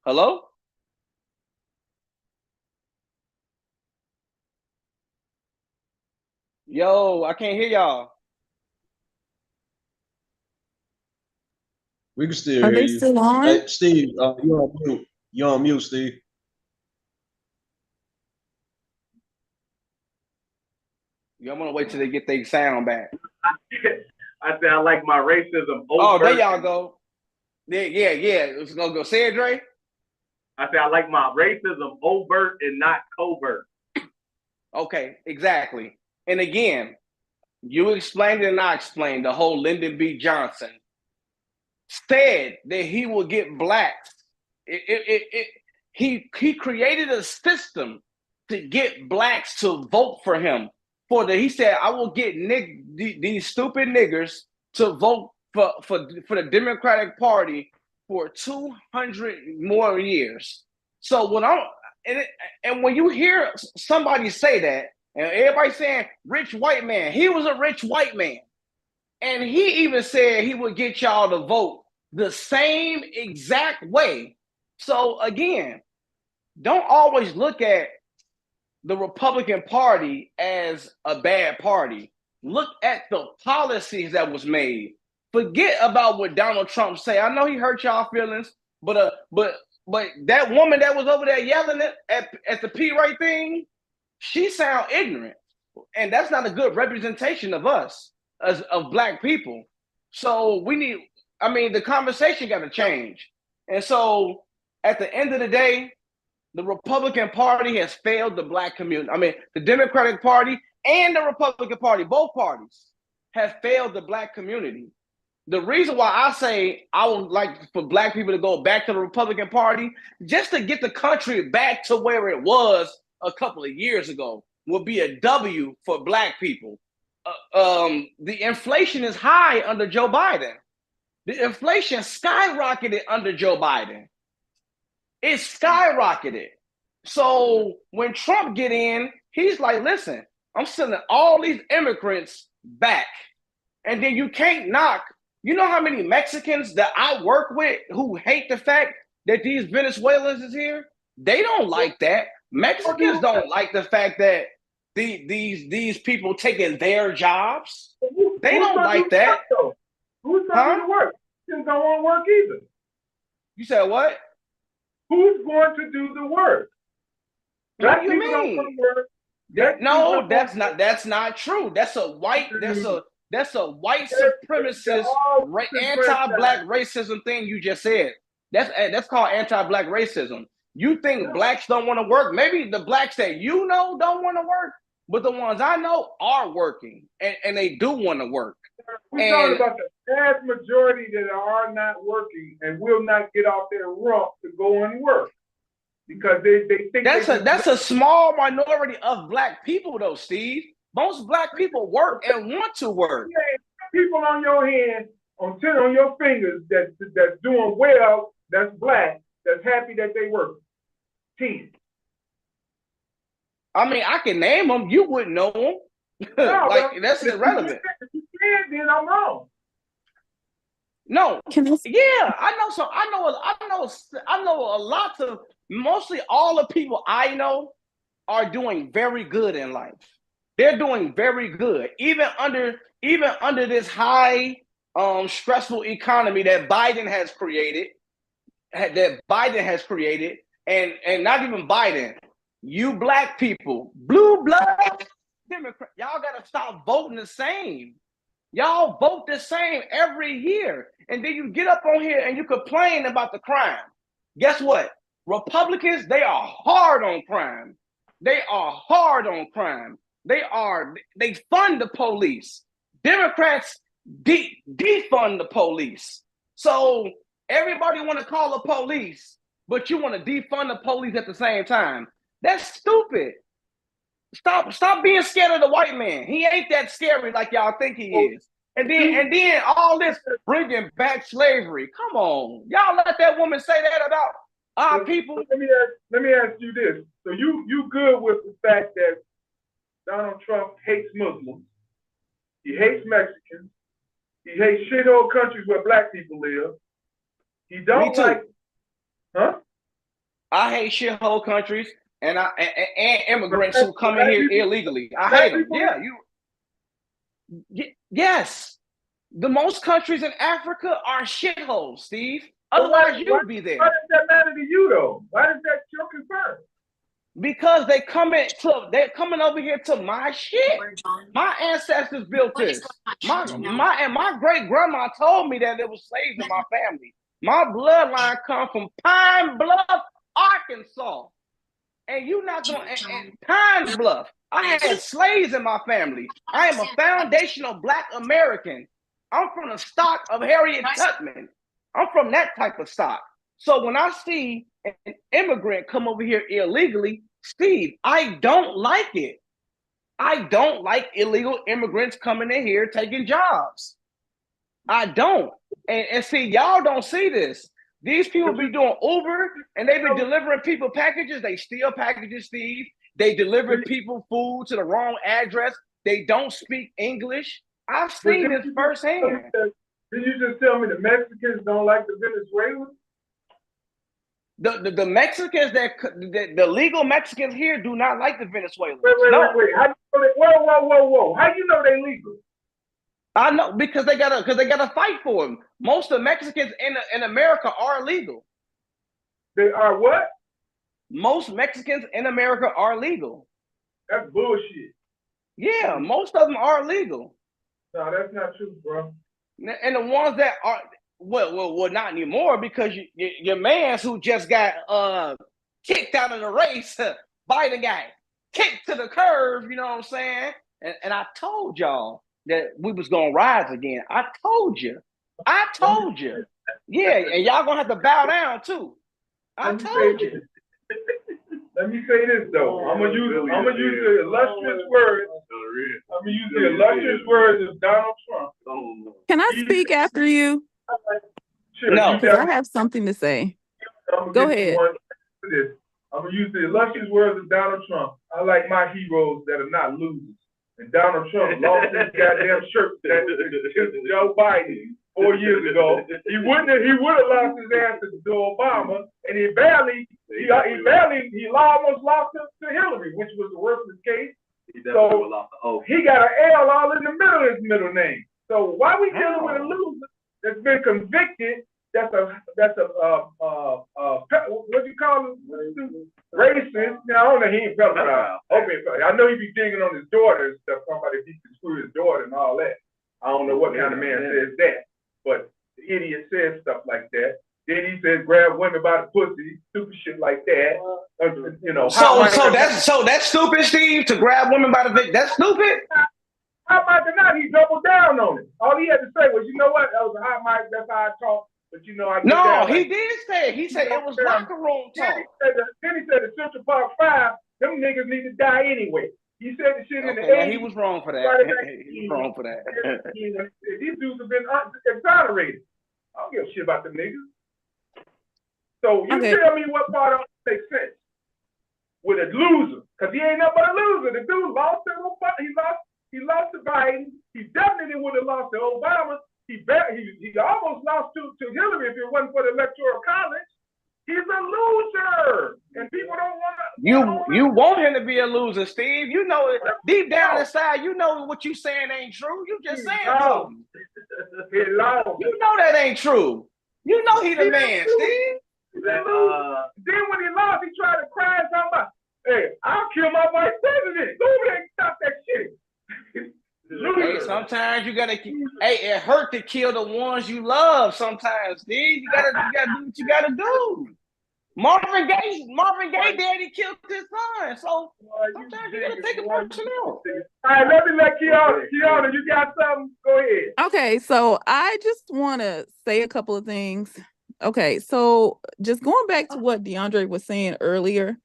Hello? Yo, I can't hear y'all. We can still Are hear they you. still on? Hey, Steve, you're on mute. You're on mute, Steve. Y'all want to wait till they get their sound back. I said I like my racism. Oh, there y'all go. Yeah. Let's go. Say it, Dre. I said I like my racism overt and not covert. Okay, exactly. And again, you explained it and I explained the whole Lyndon B. Johnson said that he will get blacks. He created a system to get blacks to vote for him. He said, I will get these stupid niggers to vote for the Democratic Party for 200 more years. So when you hear somebody say that, and everybody saying rich white man, he was a rich white man. And he even said he would get y'all to vote the same exact way. So again, don't always look at the Republican Party as a bad party. Look at the policies that was made. Forget about what Donald Trump say. I know he hurt y'all feelings, but that woman that was over there yelling at the P right thing, she sound ignorant, and that's not a good representation of us of black people. So the conversation got to change. And so at the end of the day, the Republican Party has failed the black community. I mean, the Democratic Party and the Republican Party, both parties, have failed the black community. The reason why I say I would like for black people to go back to the Republican Party, just to get the country back to where it was a couple of years ago, would be a W for black people. The inflation is high under Joe Biden. The inflation skyrocketed under Joe Biden. It skyrocketed. So when Trump get in, he's like, listen, I'm sending all these immigrants back. And then you can't knock. You know how many Mexicans that I work with who hate the fact that these Venezuelans is here? They don't like that. Mexicans don't like the fact that these people taking their jobs. They don't like that. Who's going to work? Mexicans don't want to work either. You said what? Who's going to do the work? What do you mean? That's not true. That's a white supremacist anti-black racism thing you just said. That's called anti-black racism. You think blacks don't want to work? Maybe the blacks that you know don't want to work, but the ones I know are working and they do want to work. We're talking about the vast majority that are not working and will not get off their rump to go and work because they think that's a small minority of black people though, Steve. Most black people work and want to work. People on your hand, on your fingers that's doing well, that's black, that's happy that they work. 10. I mean, I can name them. You wouldn't know them. No, that's irrelevant. If you can, then I'm wrong. No. Yeah, I know. So I know a lot of, mostly all the people I know are doing very good in life. They're doing very good, even under this high, stressful economy that Biden has created. And not even Biden. You black people, blue blood Democrat, y'all gotta stop voting the same. Y'all vote the same every year, and then you get up on here and you complain about the crime. Guess what? Republicans, they are hard on crime. They fund the police. Democrats defund the police. So everybody want to call the police, but you want to defund the police at the same time. That's stupid. Stop being scared of the white man. He ain't that scary like y'all think he is. And then all this bringing back slavery. Come on, y'all let that woman say that about our people. Let me ask you this. So you good with the fact that Donald Trump hates Muslims, he hates Mexicans, he hates shithole countries where black people live. He don't like, huh? I hate shithole countries and immigrants who come in here illegally. I hate them. Yeah, yes. The most countries in Africa are shitholes, Steve. Otherwise, you'd be there. Why does that matter to you, though? Why is that your concern? Because they're coming over here to my shit. My ancestors built this. My great grandma told me that there was slaves in my family. My bloodline come from Pine Bluff, Arkansas. And you not going and Pine Bluff. I had slaves in my family. I am a foundational Black American. I'm from the stock of Harriet Tubman. I'm from that type of stock. So when I see an immigrant come over here illegally, Steve, I don't like it. I don't like illegal immigrants coming in here taking jobs. I don't. And see, y'all don't see this. These people be doing Uber and they've been delivering people packages. They steal packages, Steve. They deliver people food to the wrong address. They don't speak English. I've seen this firsthand. Did you just tell me the Mexicans don't like the Venezuelans? The Mexicans the legal Mexicans here do not like the Venezuelans. Wait. How you know whoa. How you know they legal? I know because they gotta fight for them. Most of the Mexicans in America are legal. They are what? Most Mexicans in America are legal. That's bullshit. Yeah, most of them are legal. No, that's not true, bro. And the ones that are well, not anymore because your mans who just got kicked out of the race, Biden guy kicked to the curve. You know what I'm saying? And I told y'all that we was gonna rise again. I told you. Yeah, and y'all gonna have to bow down too. I told you. Let me say this though. I'm gonna use the illustrious words. I'm gonna use the illustrious words of Donald Trump. Can I speak after you? Sure, no, because I have something to say. Go ahead. I'm gonna use the illustrious words of Donald Trump. I like my heroes that are not losers. And Donald Trump lost his goddamn shirt to Joe Biden 4 years ago. He would have lost his ass to Obama, and he almost lost to Hillary, which was the worst of the case. He definitely lost the oath. He got an L all in the middle of his middle name. So why we dealing with a loser that's been convicted? That's a what do you call him? Racist. Now, I don't know. He ain't felt about. Okay, I know he be digging on his daughter and stuff. Somebody he can screw his daughter and all that. I don't know what kind of man says that, but the idiot says stuff like that. Then he says grab women by the pussy, stupid shit like that. You know. So that's stupid, Steve. To grab women by the dick. That's stupid. How about that? He doubled down on it. All he had to say was, you know what? That was a hot mic. That's how I talk. But you know, he did say it. He said it was locker room talk. Then he said the Central Park 5, them niggas need to die anyway. He said the shit in the 80s. He was wrong for that. He was wrong for that. These dudes have been exonerated. I don't give a shit about them niggas. So you tell me what part of it makes sense with a loser, because he ain't nothing but a loser. The dude lost to Obama. He lost to Biden. He definitely would have lost to Obama. He almost lost to Hillary if it wasn't for the Electoral College. He's a loser, and people don't want to. You want him to be a loser, Steve. You know it deep down inside. You know what you saying ain't true. You just saying something. You know that ain't true. You know he the man, Steve. Then when he lost, he tried to cry and talk about, "Hey, I'll kill my vice president. Go over there and stop that shit." Hey, sometimes you gotta. Hey, it hurt to kill the ones you love. Sometimes, Steve, you gotta do what you gotta do. Marvin Gaye, daddy killed his son, so sometimes you gotta take it personal. All right, let me let Kiana. You got something? Go ahead. Okay, so I just want to say a couple of things. Okay, so just going back to what DeAndre was saying earlier,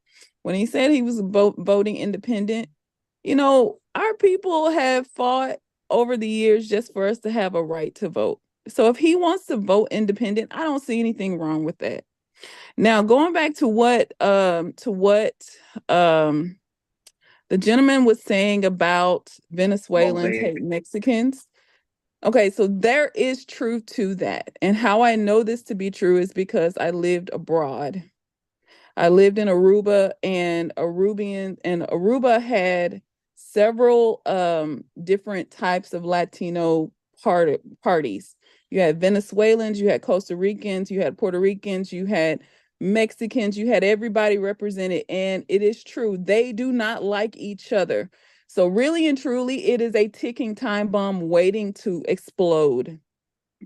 when he said he was voting independent. You know, our people have fought over the years just for us to have a right to vote. So if he wants to vote independent, I don't see anything wrong with that. Now, going back to what the gentleman was saying about Venezuelans hate Mexicans. Okay, so there is truth to that. And how I know this to be true is because I lived abroad. I lived in Aruba, and Aruba had several different types of Latino parties. You had Venezuelans, you had Costa Ricans, you had Puerto Ricans, you had Mexicans, you had everybody represented, and it is true, they do not like each other. So really and truly, it is a ticking time bomb waiting to explode.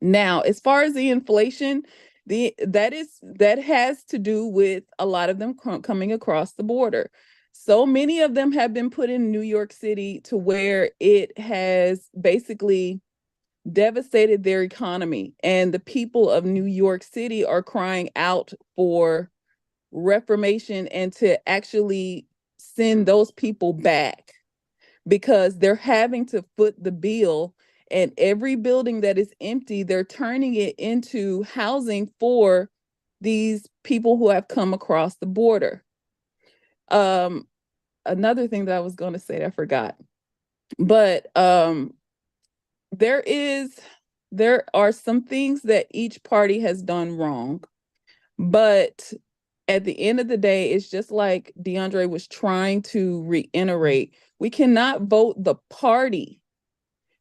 Now, as far as the inflation, that has to do with a lot of them coming across the border. So many of them have been put in New York City to where it has basically devastated their economy, and the people of New York City are crying out for reformation and to actually send those people back, because they're having to foot the bill, and every building that is empty, they're turning it into housing for these people who have come across the border. Another thing that I was going to say, I forgot, but there are some things that each party has done wrong, but at the end of the day, it's just like DeAndre was trying to reiterate, we cannot vote the party.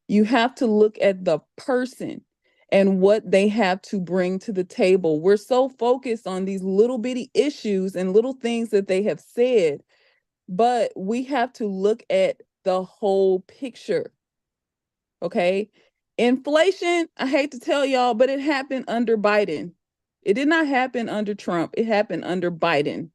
You have to look at the person and what they have to bring to the table. We're so focused on these little bitty issues and little things that they have said, but we have to look at the whole picture. Okay. Inflation, I hate to tell y'all, but it happened under Biden. It did not happen under Trump. It happened under Biden,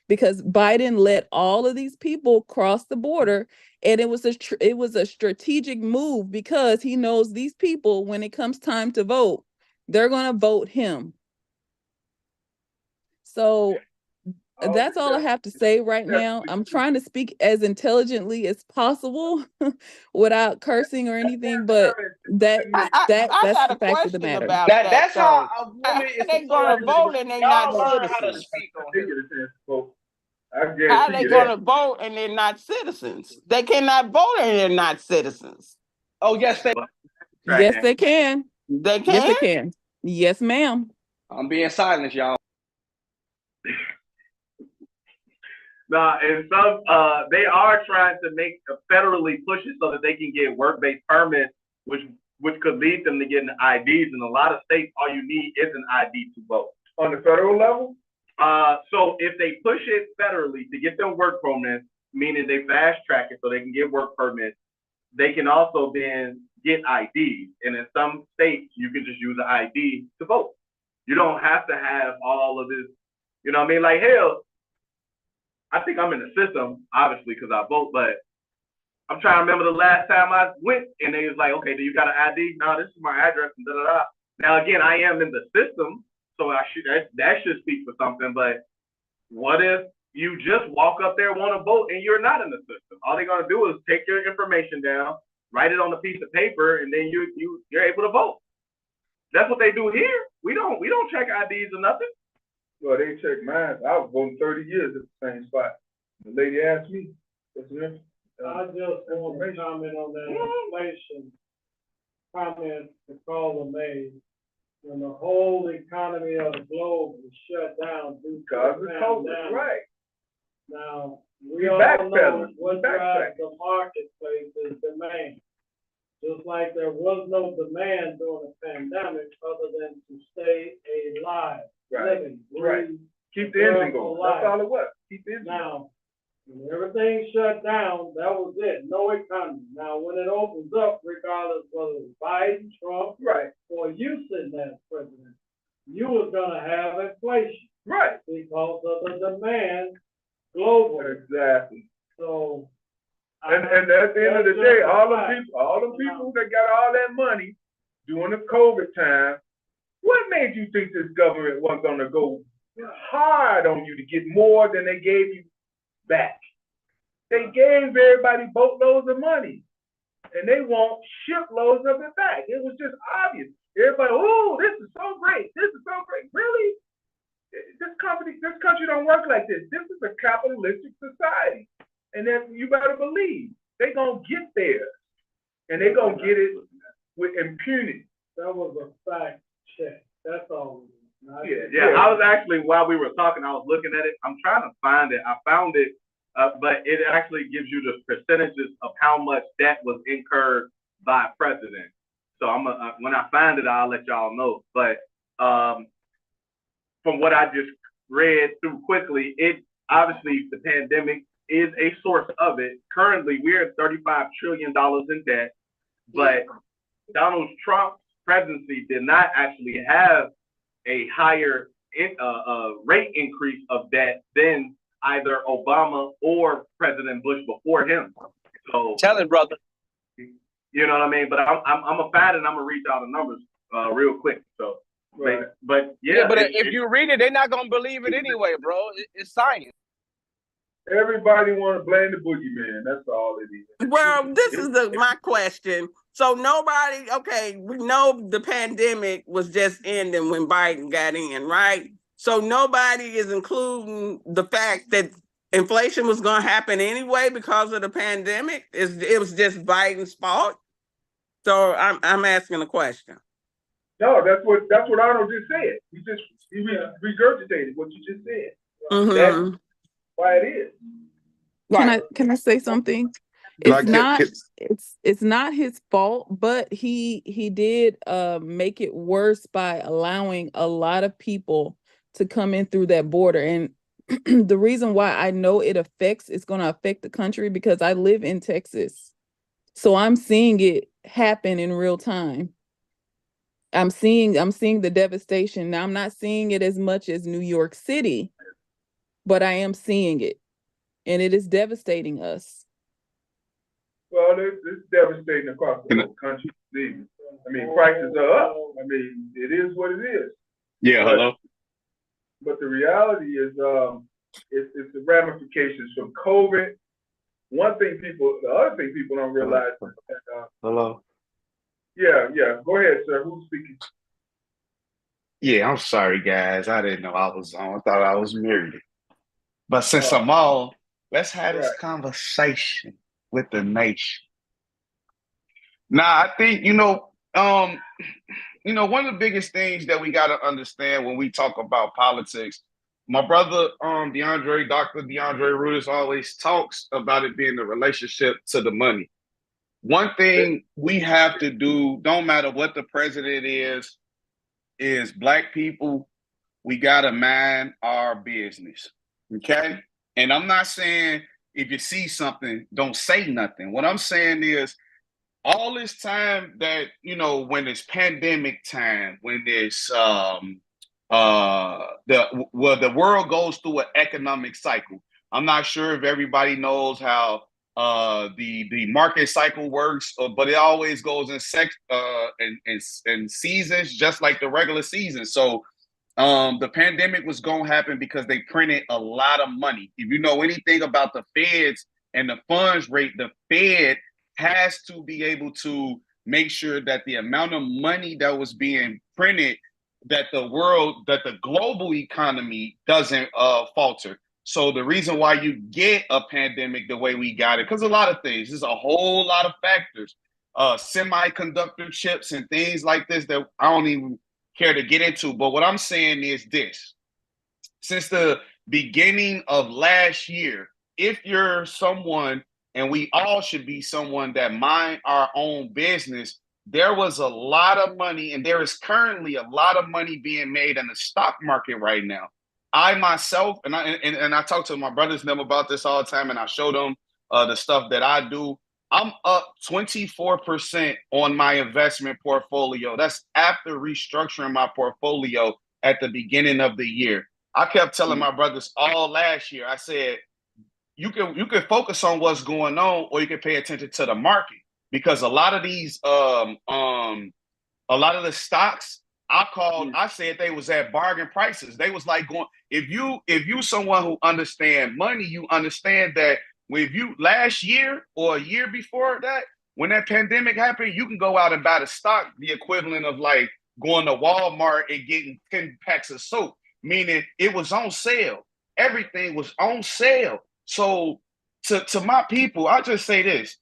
because Biden let all of these people cross the border, and it was a strategic move, because he knows these people, when it comes time to vote, they're going to vote him. So that's all I have to say right now. I'm trying to speak as intelligently as possible without cursing or anything, but that's the fact of the matter. That's how a woman is they gonna vote and they not citizens. How they gonna vote and they're not citizens? They cannot vote and they're not citizens. Oh, yes, they can. They can? Yes, they can. Yes, ma'am. I'm being silent, y'all. Nah, and some they are trying to make federally push it so that they can get work-based permits, which could lead them to getting IDs. In a lot of states, all you need is an ID to vote. On the federal level? So if they push it federally to get them work permits, meaning they fast track it so they can get work permits, they can also then get IDs. And in some states, you can just use an ID to vote. You don't have to have all of this, you know what I mean? Like, hell, I think I'm in the system, obviously, because I vote, but I'm trying to remember the last time I went, and they was like, okay, do you got an ID? No, this is my address, and da-da-da. Now, again, I am in the system, so that should speak for something, but what if you just walk up there, want to vote, and you're not in the system? All they're going to do is take your information down, write it on a piece of paper, and then you're able to vote. That's what they do here. We don't check IDs or nothing. Well, they checked mine. I was voting 30 years at the same spot. The lady asked me, what's the name? I just want to comment on that inflation comment that Carla made. When the whole economy of the globe was shut down due to the pandemic. Right. Now, we all know what drives the marketplace is demand. Just like there was no demand during the pandemic other than to stay alive, living, breathing. Keep the engine going. That's all it was. Keep the engine going. Now, when everything shut down, that was it. No economy. Now, when it opens up, regardless whether it's Biden, Trump, or you sitting as president, you was gonna have inflation. Right. Because of the demand globally. Exactly. So. And at the end of the day, all the people that got all that money during the COVID time, what made you think this government wasn't gonna go hard on you to get more than they gave you back? They gave everybody boatloads of money, and they want shiploads of it back. It was just obvious. Everybody, oh, this is so great. This is so great. Really? This country don't work like this. This is a capitalistic society. And then you better believe they gonna get there, and they gonna get it with impunity. That was a fact check. That's all. Yeah. I was actually, while we were talking, I was looking at it. I'm trying to find it. I found it, but it actually gives you the percentages of how much debt was incurred by a president. So when I find it, I'll let y'all know. But from what I just read through quickly, it obviously the pandemic is a source of it. Currently, we're at $35 trillion in debt, but Donald Trump's presidency did not actually have a higher rate increase of debt than either Obama or President Bush before him. So tell it, brother. You know what I mean? But I'm a fan, and I'm gonna read y'all the numbers real quick. So, Right. but yeah, but if you read it, they're not gonna believe it anyway, bro. It's science. Everybody want to blame the boogeyman. That's all it is. Well, this is my question. So nobody, okay, we know the pandemic was just ending when Biden got in, right? So nobody is including the fact that inflation was going to happen anyway because of the pandemic. It was just Biden's fault. So I'm asking a question. No, that's what Arnold just said. He regurgitated what you just said. Mm-hmm. That's why it is. Can I say something? It's not his fault, but he did make it worse by allowing a lot of people to come in through that border. And the reason why I know it's going to affect the country because I live in Texas. So I'm seeing it happen in real time. I'm seeing the devastation. Now I'm not seeing it as much as New York City, but I am seeing it. And it is devastating us. Well, it's devastating across the whole country. I mean, prices are up. I mean, it is what it is. Yeah, hello. But the reality is, it's the ramifications from COVID. The other thing people don't realize. Hello. Yeah. Go ahead, sir. Who's speaking? Yeah, I'm sorry, guys. I didn't know I was on. I thought I was muted. But since I'm on, let's have this conversation with the nation. Now, I think, one of the biggest things that we got to understand when we talk about politics, my brother, Dr. DeAndre Rudis always talks about it being the relationship to the money. One thing we have to do, don't matter what the president is Black people, we got to mind our business. Okay? And I'm not saying if you see something, don't say nothing. What I'm saying is all this time that, when it's pandemic time, when it's the world goes through an economic cycle. I'm not sure if everybody knows how the market cycle works, but it always goes in seasons, just like the regular season. So the pandemic was going to happen because they printed a lot of money. If you know anything about the Feds and the funds rate, the Fed has to be able to make sure that the amount of money that was being printed, that the global economy doesn't falter. So the reason why you get a pandemic the way we got it, because a lot of things, there's a whole lot of factors, semiconductor chips and things like this that I don't even care to get into. But what I'm saying is this: since the beginning of last year, if you're someone, and we all should be someone that mind our own business, there was a lot of money, and there is currently a lot of money being made in the stock market right now. I myself, and I talk to my brothers and them about this all the time, and I show them the stuff that I do. I'm up 24% on my investment portfolio. That's after restructuring my portfolio at the beginning of the year. I kept telling my brothers all last year, I said, you can focus on what's going on, or you can pay attention to the market, because a lot of these, a lot of the stocks I said they was at bargain prices. They was like going, if you someone who understand money, you understand that if you last year or a year before that, when that pandemic happened, you can go out and buy the stock, the equivalent of like going to Walmart and getting 10 packs of soap, meaning it was on sale. Everything was on sale. So to my people, I just say this.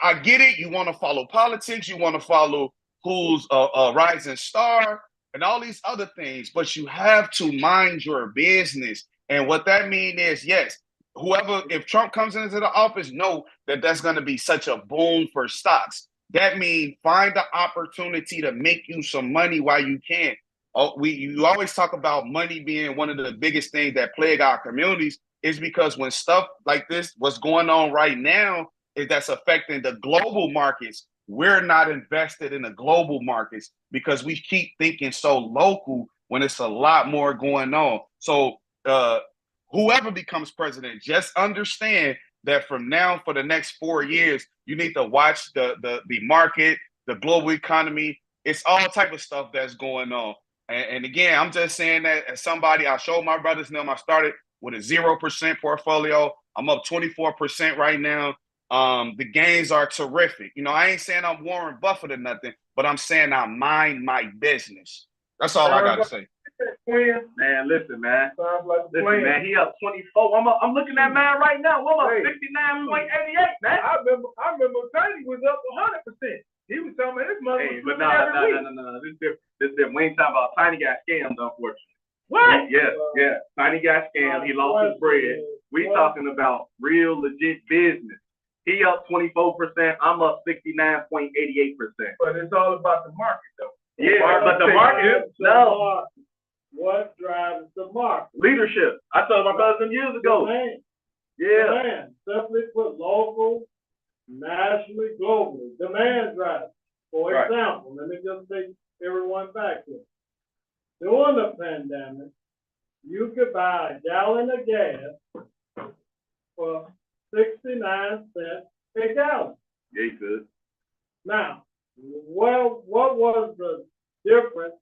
I get it. You want to follow politics. You want to follow who's a rising star and all these other things, but you have to mind your business. And what that means is, yes, if Trump comes into the office, know that that's going to be such a boom for stocks. That means find the opportunity to make you some money while you can. you always talk about money being one of the biggest things that plague our communities, is because when stuff like this, what's going on right now, is that's affecting the global markets. We're not invested in the global markets because we keep thinking so local when it's a lot more going on. So whoever becomes president, just understand that from now for the next 4 years, you need to watch the market, the global economy. It's all type of stuff that's going on. And again, I'm just saying that as somebody, I showed my brothers them, I started with a 0% portfolio. I'm up 24% right now. The gains are terrific. You know, I ain't saying I'm Warren Buffett or nothing, but I'm saying I mind my business. That's all I got to say. Man, listen, man. Listen, man, he up 24. I'm looking at man right now. We're up 69.88, man. I remember Tiny was up 100%. He was telling me his mother was but no. This is different. We ain't talking about Tiny got scammed, unfortunately. What? Yeah. Tiny got scammed. He lost his bread. We talking about real legit business. He up 24%. I'm up 69.88%. But it's all about the market, though. Yeah, but the market, no. What drives the market? Leadership. I told my brother years ago. Demand. Yeah. Demand. Simply put, local, nationally, globally. Demand drives. For example, let me just take everyone back here. During the pandemic, you could buy a gallon of gas for 69 cents a gallon. Yeah, you could. Now, what was the difference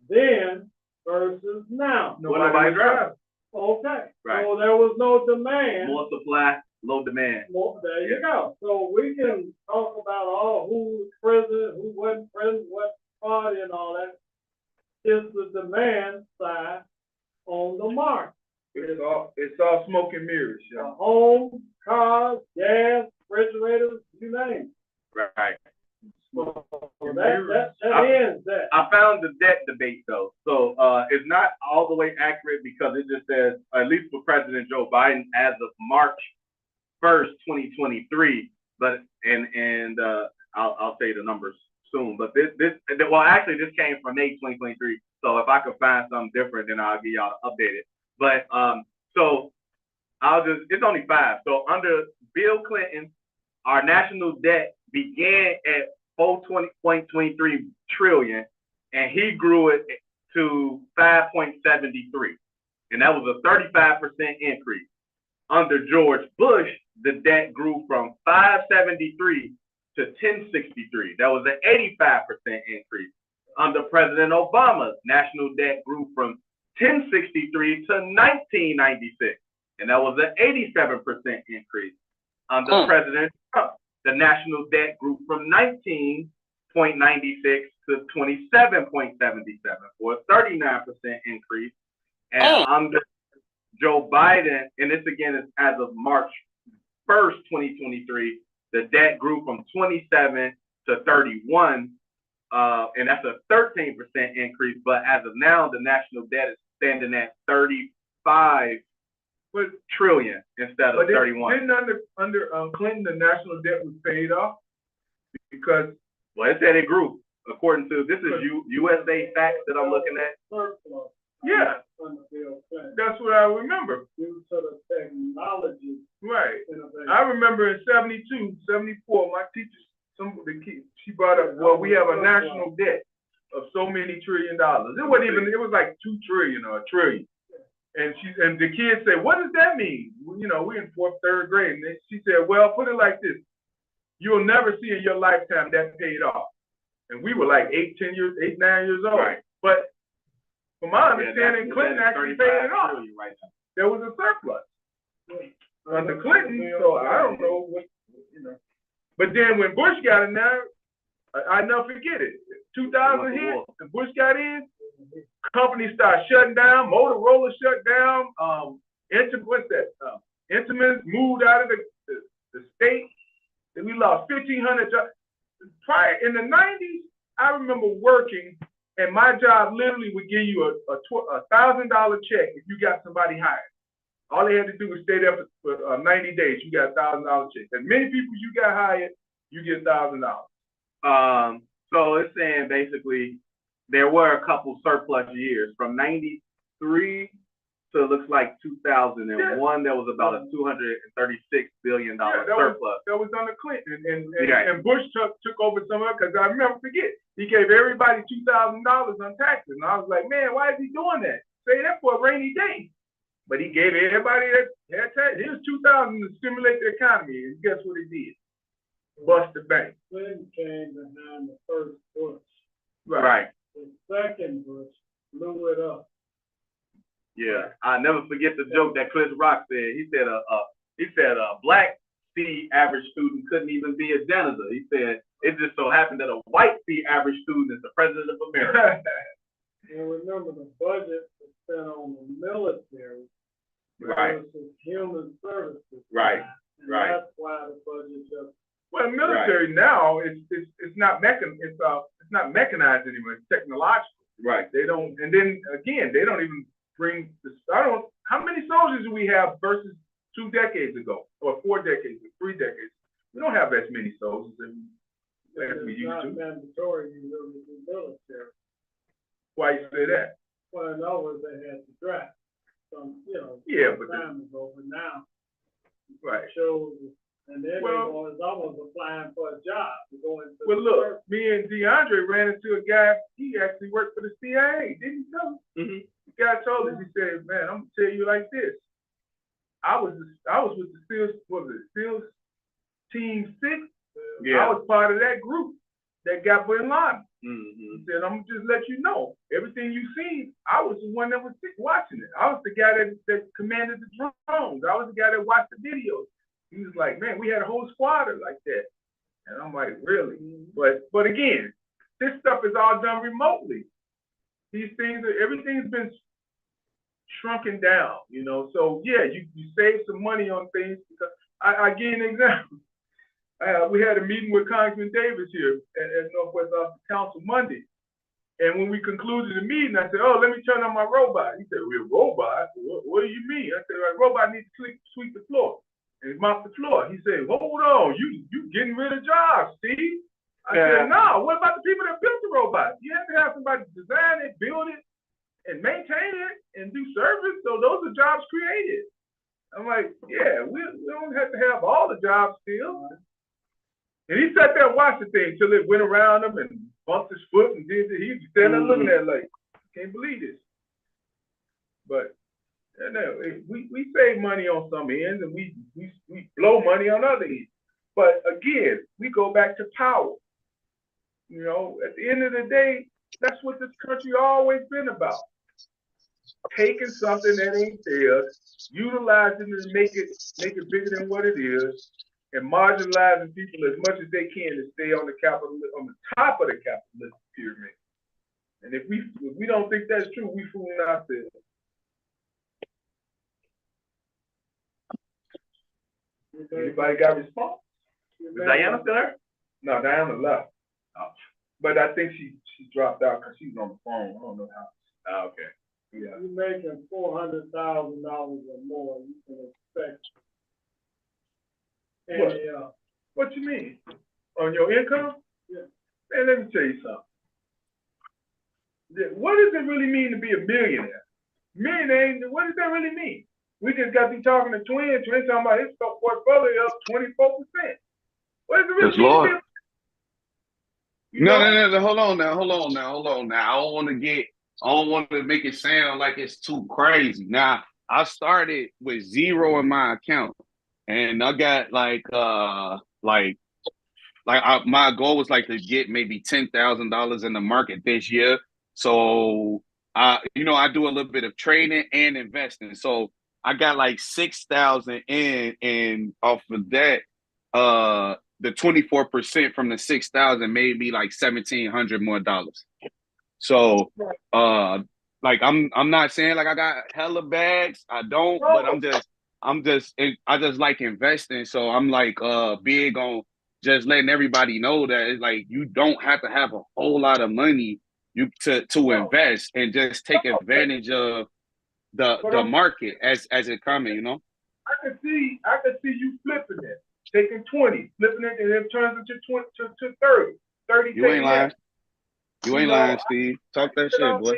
then versus now? Nobody drives. Okay. Right. So there was no demand. More supply, low demand. There you go. So we can talk about who was president, who wasn't president, what party and all that. It's the demand side on the market. It's all smoke and mirrors. Yeah. Home, cars, gas, refrigerators, you name it. Right. So that ends that. I found the debt debate though. So it's not all the way accurate because it just says, at least for President Joe Biden as of March 1st, 2023, but I'll say the numbers soon. But this actually this came from May 2023. So if I could find something different, then I'll get y'all updated. But so it's only 5. So under Bill Clinton, our national debt began at 4.23 trillion, and he grew it to 5.73, and that was a 35% increase. Under George Bush, the debt grew from 573 to 1063. That was an 85% increase. Under President Obama, national debt grew from 1063 to 1996, and that was an 87% increase. Under President Trump, the national debt grew from 19.96 to 27.77 for a 39% increase. And under Joe Biden, and this again is as of March 1st, 2023, the debt grew from 27 to 31, and that's a 13% increase. But as of now, the national debt is standing at 35 trillion instead of 31. Didn't under Clinton the national debt was paid off because it said it grew according to this is USA facts that I'm looking at. Yeah, that's what I remember. Due to the technology, right? Innovation. I remember in 72, 74, my teacher, she brought up, well, we have a national debt of so many $1 trillion. It wasn't even. It was like 2 trillion or a trillion. And the kids said, what does that mean? You know, we're in 4th, 3rd grade. And she said, well, put it like this. You'll never see in your lifetime that paid off. And we were like 8, 9 years old. Right. But from my understanding, Clinton actually paid it off. Right, there was a surplus under Clinton, so I don't know what, you know. But then when Bush got in there, I never forget it. 2000 hit, and Bush got in, companies started shutting down. Motorola shut down. Intimus moved out of the state, and we lost 1,500 jobs. Prior in the 90s, I remember working, and my job literally would give you a $1,000 check if you got somebody hired. All they had to do was stay there for 90 days. You got a $1,000 check. As many people you got hired, you get $1,000. So it's saying basically there were a couple surplus years from '93 to it looks like 2001. There was about a $236 billion surplus. That was under Clinton, and Bush took over some of it because I remember he gave everybody $2,000 on taxes, and I was like, man, why is he doing that? Say that for a rainy day. But he gave everybody that had tax. Here's $2,000 to stimulate the economy, and guess what he did? Bust the bank. Clinton came behind the first Bush. Right. The second Bush blew it up. Yeah, I'll never forget the joke that Chris Rock said. He said a black C average student couldn't even be a janitor. He said it just so happened that a white C average student is the president of America. And remember, the budget was spent on the military right versus human services. Right. Right. That's why the budget just. Well, military now it's not it's not mechanized anymore. It's technological. Right. They don't, and then again, they don't even bring the. How many soldiers do we have versus 2 decades ago, or 4 decades, or 3 decades? We don't have as many soldiers as we used to. It's not mandatory you really do military. Why you say that? Well, in other words, they had to draft some, Yeah, but time ago, but now. Right. Shows. And then it's almost applying for a job to go into. Well, look, me and DeAndre ran into a guy. He actually worked for the CIA. Didn't he tell us? Mm-hmm. The guy told us. He said, "Man, I'm gonna tell you like this. I was with the SEALs. What was it? SEALs Team 6. Yeah. I was part of that group that got Bin Laden. Mm-hmm. He said, I'm gonna just let you know everything you seen. I was the one that was watching it. I was the guy that commanded the drones. I was the guy that watched the videos." He was like, man, we had a whole squadron like that. And I'm like, really? But again, this stuff is all done remotely. These things, everything's been shrunken down, So yeah, you save some money on things. Because I give you an example. We had a meeting with Congressman Davis here at Northwest Office Council Monday. And when we concluded the meeting, I said, oh, let me turn on my robot. He said, well, robot? What do you mean? I said, robot needs to sweep the floor. And mop the floor. He said, hold on, you getting rid of jobs, Steve. I said, no, what about the people that built the robot? You have to have somebody design it, build it, and maintain it, and do service. So those are jobs created. I'm like, yeah, we don't have to have all the jobs still. And he sat there and watched the thing till it went around him and bumped his foot and did it. He was standing there looking at it like, can't believe this. But we save money on some ends and we blow money on other ends. But again, we go back to power. At the end of the day, that's what this country always been about. Taking something that ain't there, utilizing it and make it bigger than what it is, and marginalizing people as much as they can to stay on the top of the capitalist pyramid. And if we don't think that's true, we fooling ourselves. Anybody got a response? Is Diana still there? No, Diana left. Oh. But I think she dropped out because she's on the phone. I don't know how. Okay. Yeah. You're making $400,000 or more, you can expect. What you mean? On your income? Yeah. Man, let me tell you something. What does it really mean to be a millionaire? What does that really mean? We just got to be talking to Twin. Twin talking about his portfolio up 24%. What does it really mean? No. Hold on now. I don't want to make it sound like it's too crazy. Now, I started with 0 in my account, and I got my goal was to get maybe $10,000 in the market this year. So I do a little bit of trading and investing. So I got 6,000 in, and off of that, the 24% from the 6,000 made me $1,700 more dollars. So, I'm not saying I got hella bags. I don't, but I just like investing. So I'm big on just letting everybody know that it's you don't have to have a whole lot of money to invest and just take advantage of the market as it coming, I could see you flipping it, taking 20, flipping it, and it turns into 20 to 30. 30. You ain't lying. You ain't lying, Steve. Talk that shit, boy.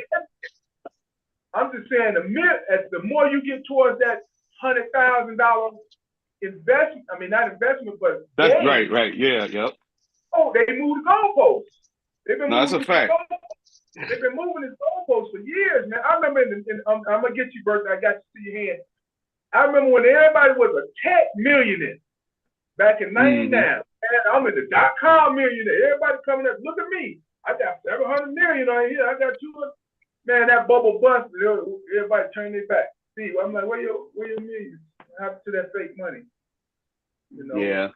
I'm just saying, the more you get towards that $100,000 investment, I mean, not investment, but that's right, yeah, yep. Oh, they moved the goalposts. They've been moving that's a fact. They've been moving this goalposts for years, man. I remember, I'm gonna get you, Bertha. I got to see your hand. I remember when everybody was a tech millionaire back in '99. Man, I'm in the .com millionaire. Everybody coming up, look at me. I got 700 million on here. I got 200. Man, that bubble busted. Everybody turned their back. See, I'm like, where your millions? What happened to that fake money? You know. Yeah.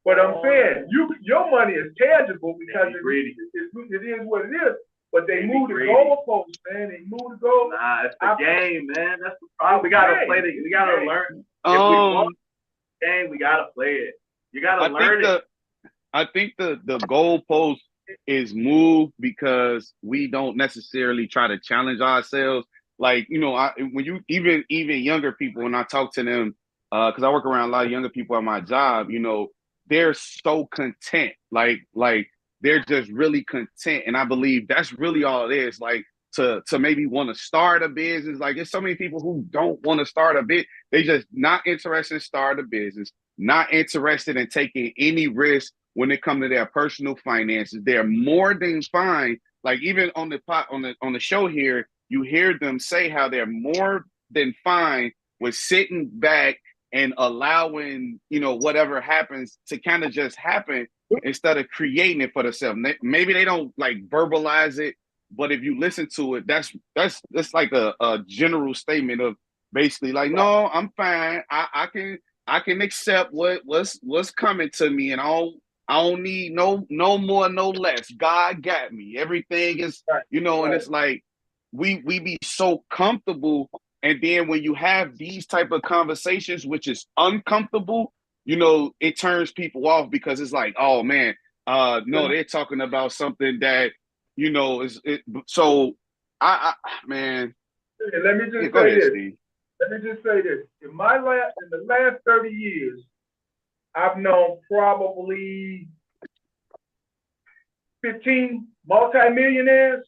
But I'm saying, your money is tangible because it is what it is. But they moved the goalposts, man. They moved the goal. Nah, it's the game, man. That's the problem. We gotta play it. We gotta learn. If we want the game, we gotta play it. You gotta learn it. I think the goalpost is moved because we don't necessarily try to challenge ourselves. Like, you know, when you even younger people, when I talk to them, because I work around a lot of younger people at my job, you know, they're so content. Like they're just really content. And I believe that's really all it is. Like to maybe want to start a business. Like there's so many people who don't want to start a bit. They just not interested in starting a business, not interested in taking any risk when it comes to their personal finances. They're more than fine. Like even on the show here, you hear them say how they're more than fine with sitting back and allowing, you know, whatever happens to kind of just happen instead of creating it for themselves. Maybe they don't like verbalize it, but if you listen to it, that's like a general statement of basically like, no, I'm fine. I can accept what's coming to me, and I don't need no more, no less. God got me. Everything is, you know, and it's like we be so comfortable. And then when you have these type of conversations, which is uncomfortable, you know, it turns people off because it's like, oh man, no, they're talking about something that, you know, so I man. Let me just say this. Steve. Let me just say this. In the last 30 years, I've known probably 15 multimillionaires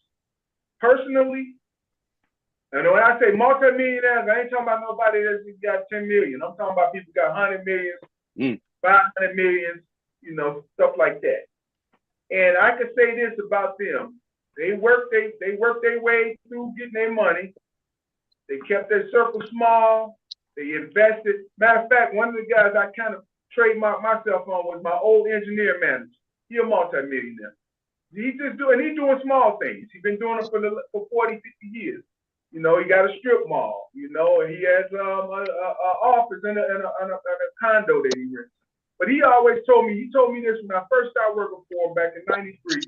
personally. And when I say multimillionaires, I ain't talking about nobody that's just got 10 million. I'm talking about people got 100 million, 500 million, you know, stuff like that. And I can say this about them. They worked their way through getting their money. They kept their circle small. They invested. Matter of fact, one of the guys I kind of trademarked myself on was my old engineer manager. He a multimillionaire. He's doing small things. He's been doing it for 40, 50 years. You know, he got a strip mall, you know, and he has an office and a condo that he rents. But he always told me this when I first started working for him back in '93,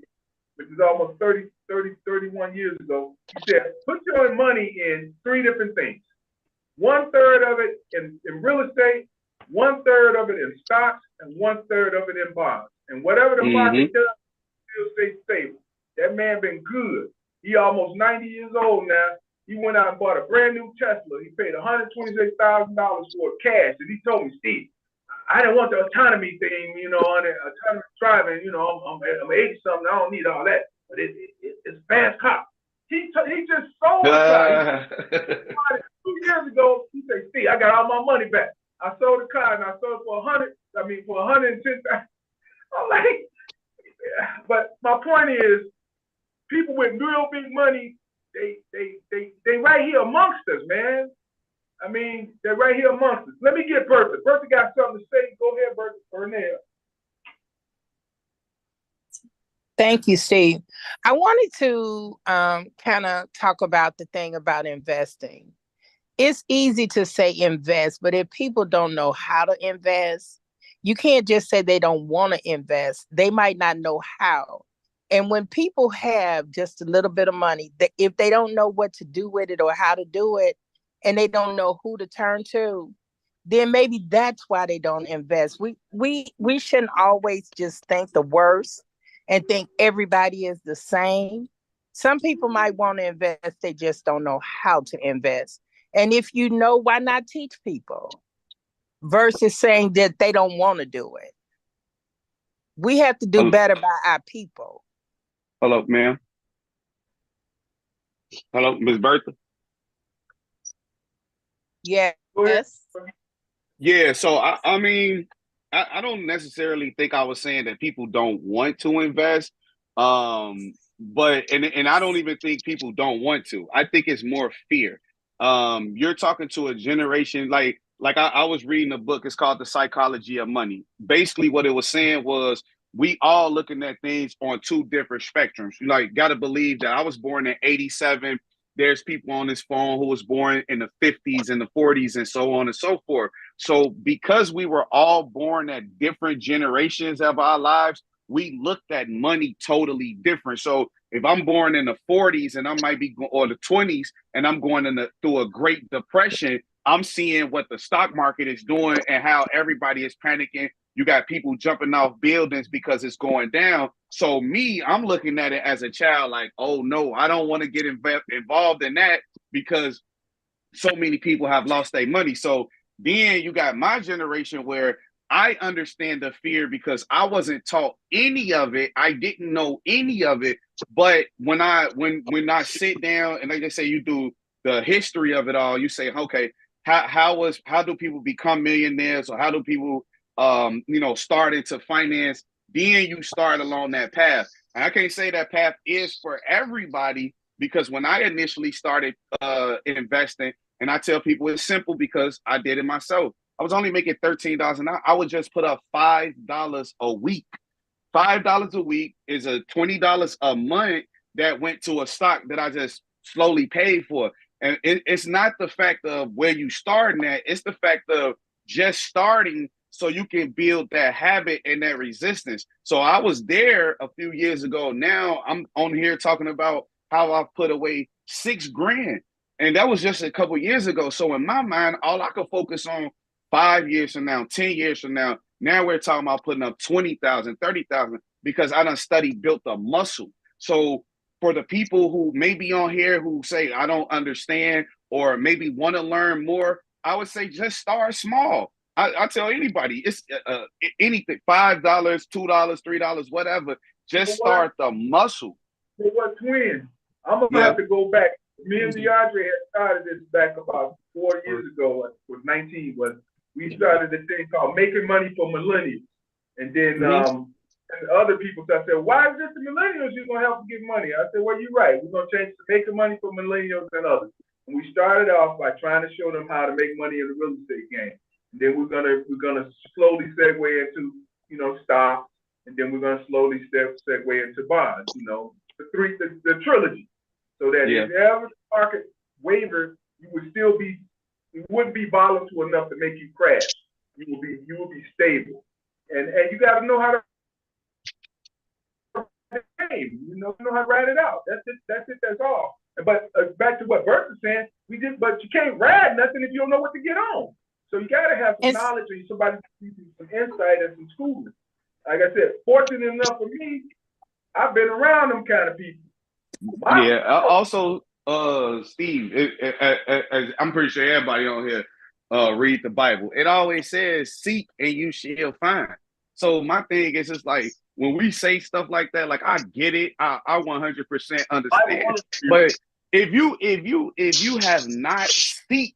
which is almost 31 years ago. He said, put your money in 3 different things. 1/3 of it in real estate, 1/3 of it in stocks, and 1/3 of it in bonds. And whatever the market does, still stay stable. That man been good. He almost 90 years old now. He went out and bought a brand new Tesla. He paid $126,000 for it cash. And he told me, Steve, I didn't want the autonomy thing, you know, on it, autonomous driving. You know, I'm 80-something. I don't need all that. But it's fast car. He just sold the car. 2 years ago, he said, Steve, I got all my money back. I sold the car and I sold it for $110,000. I'm like, yeah. But my point is, people with real big money, they right here amongst us, man. I mean, they're right here amongst us. Let me get Bertha. Bertha got something to say. Go ahead, Bertha. Burnell. Thank you, Steve. I wanted to kind of talk about the thing about investing. It's easy to say invest, but if people don't know how to invest, you can't just say they don't want to invest. They might not know how. And when people have just a little bit of money, if they don't know what to do with it or how to do it, and they don't know who to turn to, then maybe that's why they don't invest. We shouldn't always just think the worst and think everybody is the same. Some people might want to invest, they just don't know how to invest. And if you know, why not teach people versus saying that they don't want to do it? We have to do better by our people. Hello, ma'am. Hello, Ms. Bertha? Yes. Yeah, so I mean, I don't necessarily think I was saying that people don't want to invest. But and I don't even think people don't want to. I think it's more fear. You're talking to a generation like I was reading a book, it's called The Psychology of Money. Basically, what it was saying was we all looking at things on two different spectrums. You like gotta believe that I was born in 87. There's people on this phone who was born in the 50s and the 40s and so on and so forth. So because we were all born at different generations of our lives, we looked at money totally different. So if I'm born in the 40s and I might be, or the 20s, and I'm going through a Great Depression, I'm seeing what the stock market is doing and how everybody is panicking. You got people jumping off buildings because it's going down. So I'm looking at it as a child like, oh no, I don't want to get involved in that because so many people have lost their money. So then you got my generation where I understand the fear because I wasn't taught any of it. I didn't know any of it. But when I sit down and like they say, you do the history of it all, you say, okay, how do people become millionaires, or how do people start into finance? Then you start along that path. And I can't say that path is for everybody, because when I initially started investing, and I tell people it's simple because I did it myself. I was only making $13 an hour. I would just put up $5 a week. $5 a week is a $20 a month that went to a stock that I just slowly paid for. And it's not the fact of where you starting at, it's the fact of just starting so you can build that habit and that resistance. So I was there a few years ago. Now I'm on here talking about how I put away $6,000. And that was just a couple years ago. So in my mind, all I could focus on 5 years from now, 10 years from now, now we're talking about putting up 20,000, 30,000, because I done studied, built a muscle. So for the people who may be on here who say, I don't understand, or maybe want to learn more, I would say just start small. I tell anybody, it's anything, $5, $2, $3, whatever, just start the muscle. So what, twin? I'm going to have to go back. Me and DeAndre had started this back about 4 years ago, was 19, but we started this thing called Making Money for Millennials. And then and other people said, why is this the millennials you're going to help them get money? I said, well, you're right. We're going to change to Making Money for Millennials and others. And we started off by trying to show them how to make money in the real estate game. And then we're gonna slowly segue into, stocks, and then we're gonna slowly segue into bonds, the trilogy. So that if ever the market wavers, you wouldn't be volatile enough to make you crash. You will be stable. And you gotta know how to game. Know how to ride it out. That's all. But back to what Bert's saying, but you can't ride nothing if you don't know what to get on. So you gotta have some knowledge, or somebody some insight and some schooling. Like I said, fortunate enough for me, I've been around them kind of people. Wow. Yeah. Also, Steve, I'm pretty sure everybody on here read the Bible. It always says, "Seek and you shall find." So my thing is just like when we say stuff like that, like I get it, I 100% understand. But if you have not seek,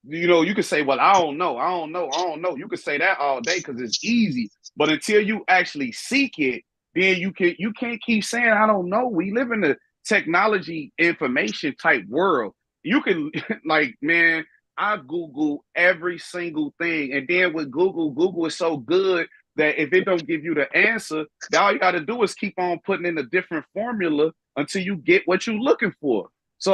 you can say, well, I don't know. You can say that all day because it's easy. But until you actually seek it, then you can't keep saying, I don't know. We live in a technology information type world. You can like, man, I Google every single thing. And then with Google is so good that if it don't give you the answer, all you got to do is keep on putting in a different formula until you get what you're looking for. So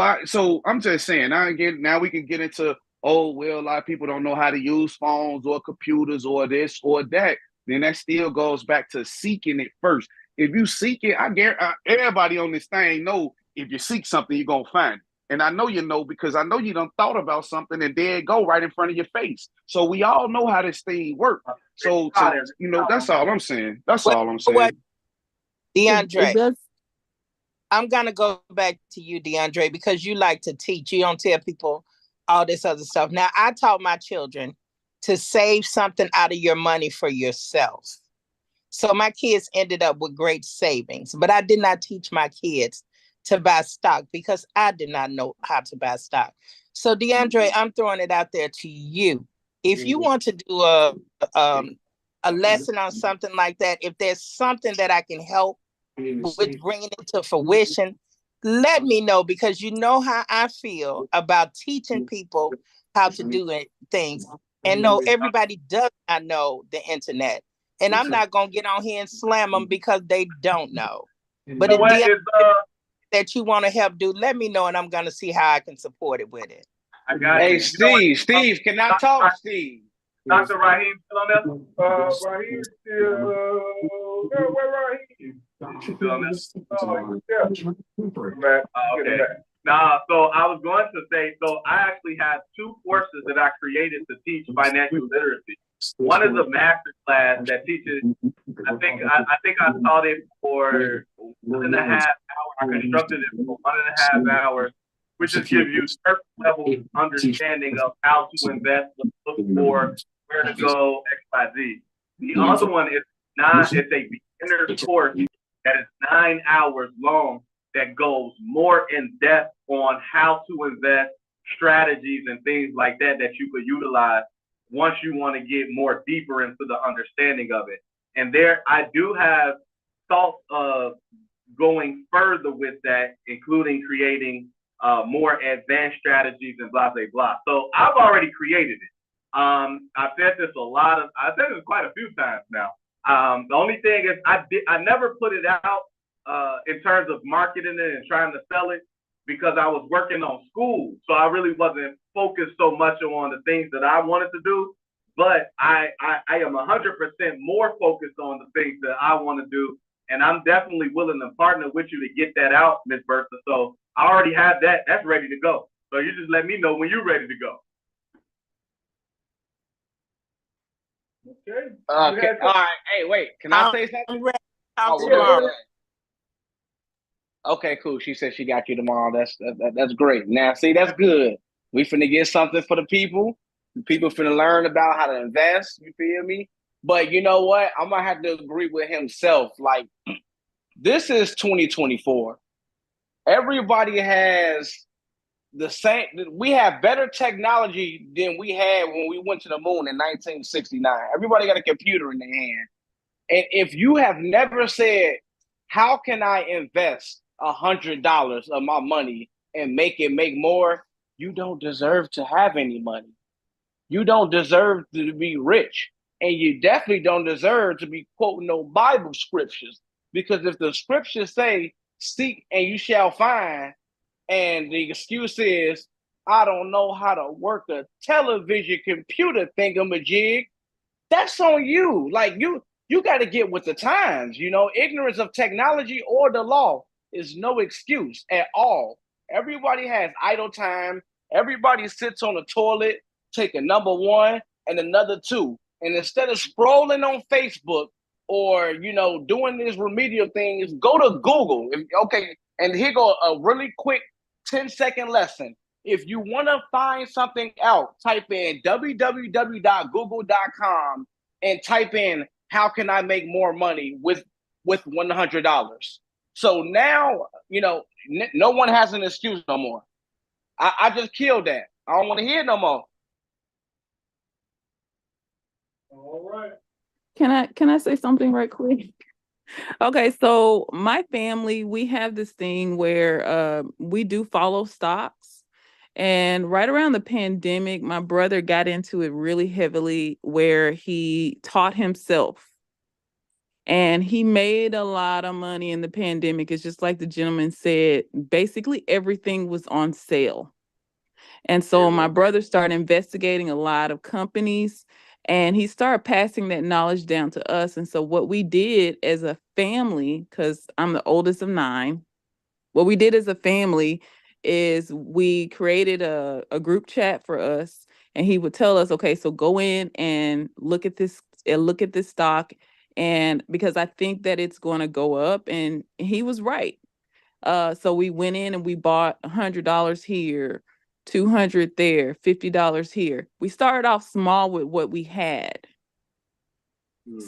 I'm just saying, now we can get into, oh, well, a lot of people don't know how to use phones or computers or this or that. Then that still goes back to seeking it first. If you seek it, I guarantee everybody on this thing know if you seek something, you're going to find it. And I know you know because I know you done thought about something and there it go right in front of your face. So we all know how this thing works. So, that's all I'm saying. That's all I'm saying. DeAndre, I'm going to go back to you, DeAndre, because you like to teach. You don't tell people all this other stuff. Now, I taught my children to save something out of your money for yourself. So my kids ended up with great savings, but I did not teach my kids to buy stock because I did not know how to buy stock. So DeAndre, I'm throwing it out there to you. If you want to do a lesson on something like that, if there's something that I can help with bringing it to fruition, let me know, because you know how I feel about teaching people how to do things. And no, everybody does not know the internet. And I'm not going to get on here and slam them because they don't know. But if that you want to help do, let me know, and I'm going to see how I can support it with it. I got hey, Steve, can I talk, Steve? Dr. Raheem still on there? Raheem still, where Raheem? Still on there? Okay. Nah, so I was going to say, so I actually have 2 courses that I created to teach financial literacy. One is a master class that teaches, I think I taught it for 1.5 hours. I constructed it for 1.5 hours, which just gives you certain level understanding of how to invest, look for, where to go, X, Y, Z. The other one is it's a beginner course that is 9 hours long that goes more in depth on how to invest, strategies and things like that you could utilize once you want to get more deeper into the understanding of it. And there, I do have thoughts of going further with that, including creating more advanced strategies and blah, blah, blah. So I've already created it. I've said this quite a few times now. The only thing is I never put it out in terms of marketing it and trying to sell it, because I was working on school. So I really wasn't focused so much on the things that I wanted to do. But I am 100% more focused on the things that I want to do. And I'm definitely willing to partner with you to get that out, Ms. Bertha. So I already have that. That's ready to go. So you just let me know when you're ready to go. Okay. All right. Hey, wait. Can I say something? Okay, cool. She said she got you tomorrow. That's great. Now, see, that's good. We finna get something for the people. The people finna learn about how to invest. You feel me? But you know what? I'm gonna have to agree with himself. Like, this is 2024. Everybody has the same. We have better technology than we had when we went to the moon in 1969. Everybody got a computer in their hand. And if you have never said, how can I invest $100 of my money and make it make more, you don't deserve to have any money. You don't deserve to be rich. And you definitely don't deserve to be quoting no Bible scriptures. Because if the scriptures say, seek and you shall find, and the excuse is, I don't know how to work a television computer thingamajig, that's on you. Like, you got to get with the times. You know, ignorance of technology or the law is no excuse at all. Everybody has idle time. Everybody sits on the toilet, take a number 1 and another 2. And instead of scrolling on Facebook or, you know, doing these remedial things, go to Google. And here go a really quick 10-second lesson. If you want to find something out, type in www.google.com and type in, how can I make more money with $100? So now, you know, no one has an excuse no more. I just killed that. I don't want to hear it no more. All right. Can I say something right quick? Okay, so my family, we have this thing where we do follow stocks. And right around the pandemic, my brother got into it really heavily, where he taught himself. And he made a lot of money in the pandemic. It's just like the gentleman said, basically everything was on sale. And so my brother started investigating a lot of companies, and he started passing that knowledge down to us. And so what we did as a family, because I'm the oldest of 9, what we did as a family is we created a group chat for us, and he would tell us, okay, so go in and look at this stock. And because I think that it's going to go up, and he was right. So we went in and we bought $100 here, $200 there, $50 here. We started off small with what we had.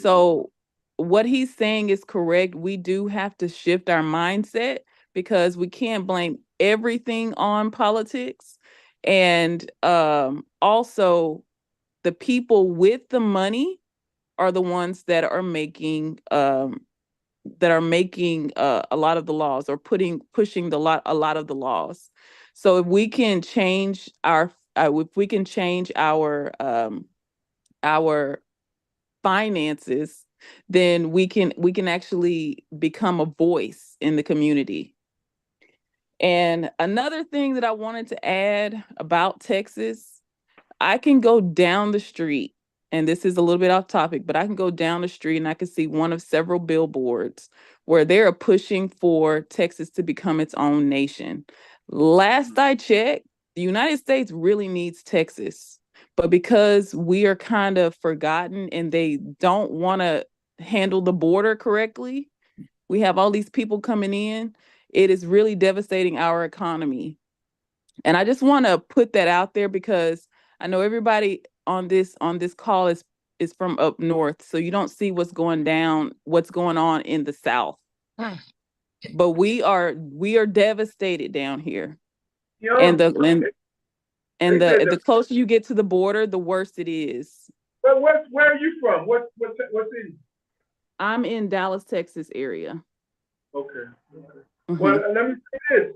So what he's saying is correct. We do have to shift our mindset, because we can't blame everything on politics. And also, the people with the money are the ones that are making a lot of the laws, or pushing a lot of the laws. So if we can change our our finances, then we can actually become a voice in the community. And another thing that I wanted to add about Texas, I can go down the street, and this is a little bit off topic, but I can go down the street and I can see one of several billboards where they are pushing for Texas to become its own nation. Last I checked, the United States really needs Texas, but because we are kind of forgotten and they don't want to handle the border correctly, we have all these people coming in. It is really devastating our economy. And I just want to put that out there because I know everybody on this call is from up north, so you don't see what's going on in the South. But we are devastated down here. And the closer you get to the border, the worse it is. But where are you from? What city? I'm in Dallas, Texas area. Okay. Well, let me say this.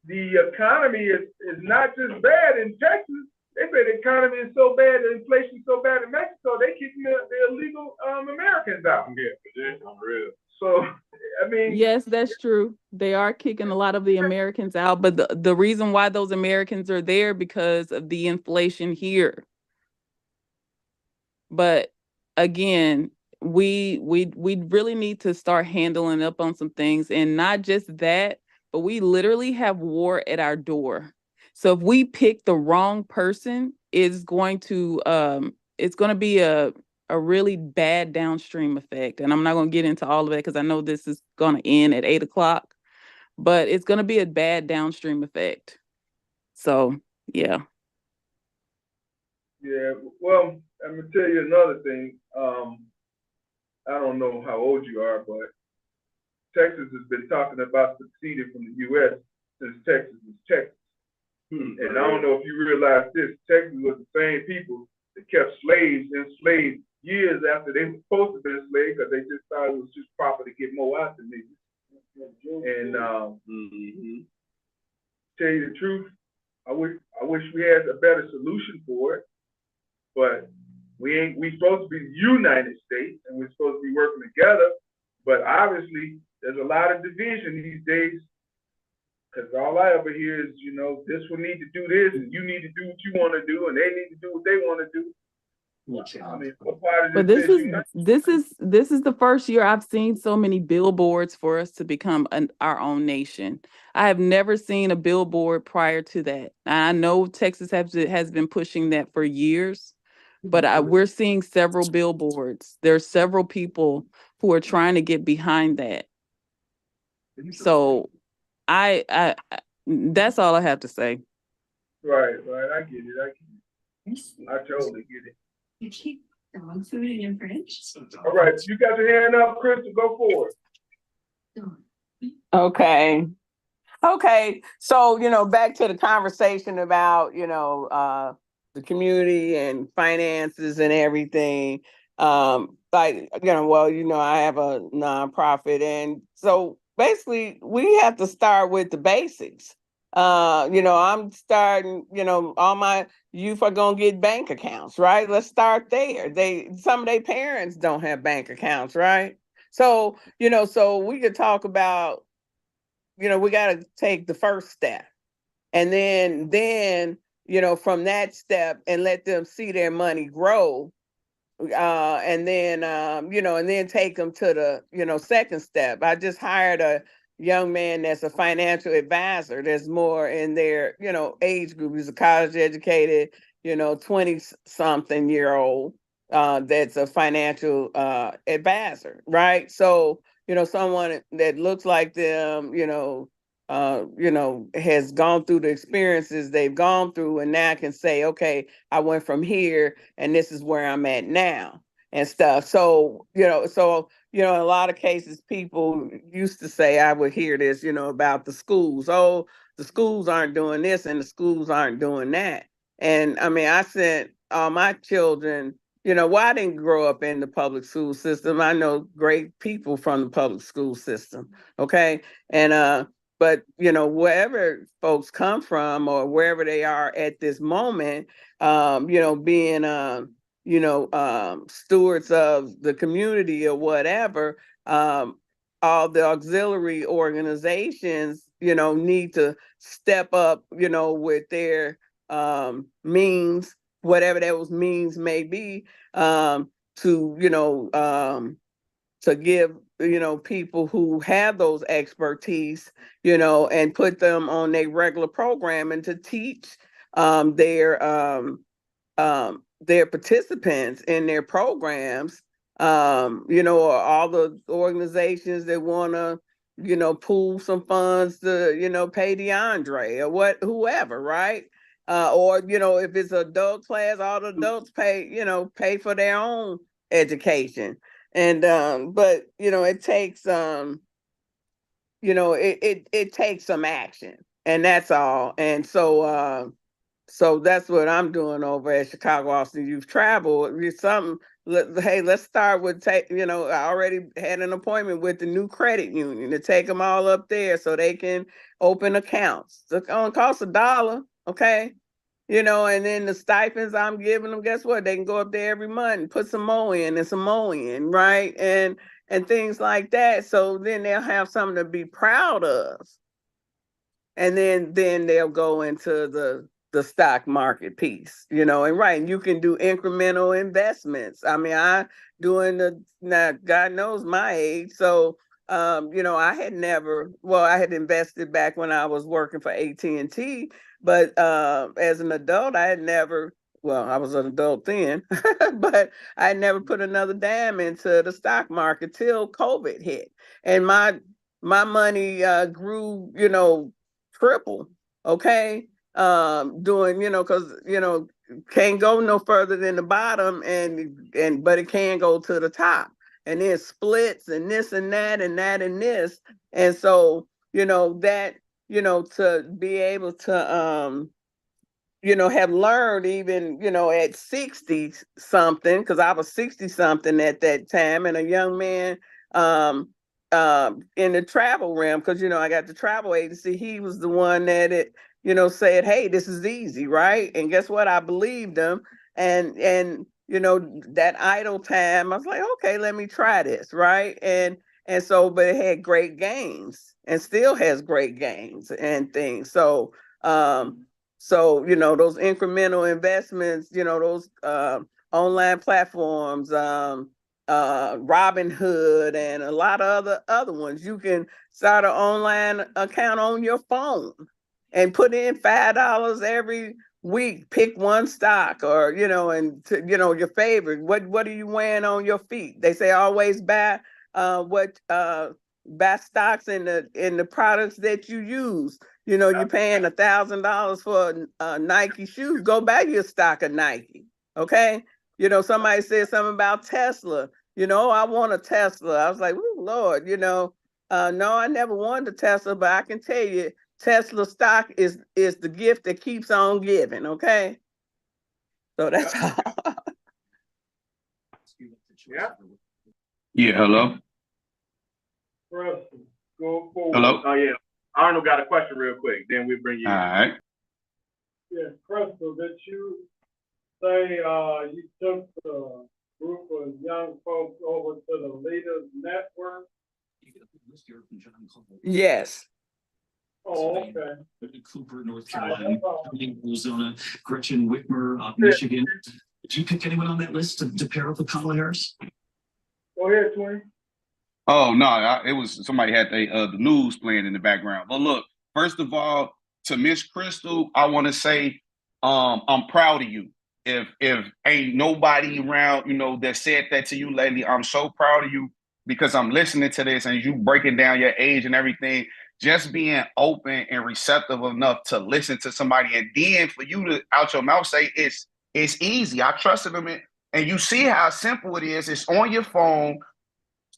The economy is not just bad in Texas. They say the economy is so bad, the inflation is so bad in Mexico, they kicking the illegal Americans out. Yeah, real. So, I mean. Yes, that's true. They are kicking a lot of the Americans out, but the reason why those Americans are there because of the inflation here. But again, we really need to start handling up on some things, and not just that, but we literally have war at our door. So if we pick the wrong person, it's going to be a really bad downstream effect. And I'm not going to get into all of it because I know this is going to end at 8:00, but it's going to be a bad downstream effect. So, yeah. Yeah, well, I'm going to tell you another thing. I don't know how old you are, but Texas has been talking about seceding from the U.S. since Texas is Texas. And I don't know if you realize this, Texas was the same people that kept slaves enslaved years after they were supposed to be enslaved because they just thought it was just proper to get more out than niggas. And tell you the truth, I wish we had a better solution for it, but we supposed to be the United States and we're supposed to be working together, but obviously there's a lot of division these days. Because all I ever hear is, this one need to do this, and you need to do what you want to do, and they need to do what they want to do. I mean, what part of But this is the first year I've seen so many billboards for us to become our own nation. I have never seen a billboard prior to that. I know Texas has been pushing that for years, but we're seeing several billboards. There are several people who are trying to get behind that. So I that's all I have to say. Right. I get it. I totally get it. You keep dog food in your fridge? All right, you got your hand up, Chris, go for it. Okay. So, back to the conversation about, the community and finances and everything. I have a nonprofit, and so basically we have to start with the basics. I'm starting, all my youth are going to get bank accounts, right? Let's start there. Some of their parents don't have bank accounts, right? So, so we could talk about, we got to take the first step, and then, from that step and let them see their money grow. And then take them to the, second step. I just hired a young man that's a financial advisor that's more in their, age group. He's a college educated, 20-something year old that's a financial advisor, right? So, someone that looks like them, has gone through the experiences they've gone through, and now can say, okay, I went from here and this is where I'm at now and stuff. So, in a lot of cases, people used to say, I would hear this, about the schools. Oh, the schools aren't doing this and the schools aren't doing that. And I mean, I sent all my children, well, I didn't grow up in the public school system. I know great people from the public school system. Okay. And, but, wherever folks come from or wherever they are at this moment, being, stewards of the community or whatever, all the auxiliary organizations, need to step up, with their means, whatever those means may be, to give, people who have those expertise, and put them on their regular program and to teach their participants in their programs, or all the organizations that want to, pool some funds to, pay DeAndre or whoever, right? Or, if it's adult class, all the adults pay for their own education. And, but, it takes, it takes some action, and that's all. And so that's what I'm doing over at Chicago Austin Youth Travel. Hey, let's start with I already had an appointment with the new credit union to take them all up there so they can open accounts. It's going to cost $1, okay? And then the stipends I'm giving them, guess what? They can go up there every month and put some more in and some more in, right? And things like that. So then they'll have something to be proud of. And then they'll go into the stock market piece, and you can do incremental investments. I mean, now God knows my age. So, I had invested back when I was working for AT&T, but as an adult, I was an adult then, but I never put another dime into the stock market till COVID hit. And my money grew, triple, okay? Doing, because, can't go no further than the bottom but it can go to the top, and then splits and this and that and that and this. And so, that, to be able to, have learned even, at 60 something, because I was 60 something at that time, and a young man, in the travel realm, because, I got the travel agency, he was the one that said, hey, this is easy, right? And guess what? I believed him. And that idle time, I was like, okay, let me try this, right? And so, but it had great gains and still has great gains and things. So, those incremental investments, those online platforms, Robinhood and a lot of other ones, you can start an online account on your phone and put in $5 every week, pick one stock or, your favorite. What are you wearing on your feet? They say always buy buy stocks in the products that you use. You're paying $1,000 for Nike shoes. Go buy your stock of Nike. Okay. Somebody said something about Tesla. I want a Tesla. I was like, oh Lord, no, I never wanted a Tesla, but I can tell you, Tesla stock is the gift that keeps on giving, okay? So that's all. Yeah, hello? Go forward. Hello? Oh, yeah. Arnold got a question real quick, then we bring you All right. Yeah, Crystal, did you say you took the group of young folks over to the Leaders Network? Yes. Oh, okay. Cooper, North Carolina, Arizona, Gretchen Whitmer, Michigan. Did you pick anyone on that list to pair up with Kamala Harris? Go ahead, Twin. Oh, no, it was somebody had the news playing in the background. But look, first of all, to Miss Crystal, I want to say I'm proud of you. If ain't nobody around, that said that to you lately, I'm so proud of you because I'm listening to this and you breaking down your age and everything. Just being open and receptive enough to listen to somebody, and then for you to out your mouth say it's easy. I trusted them, and you see how simple it is. It's on your phone.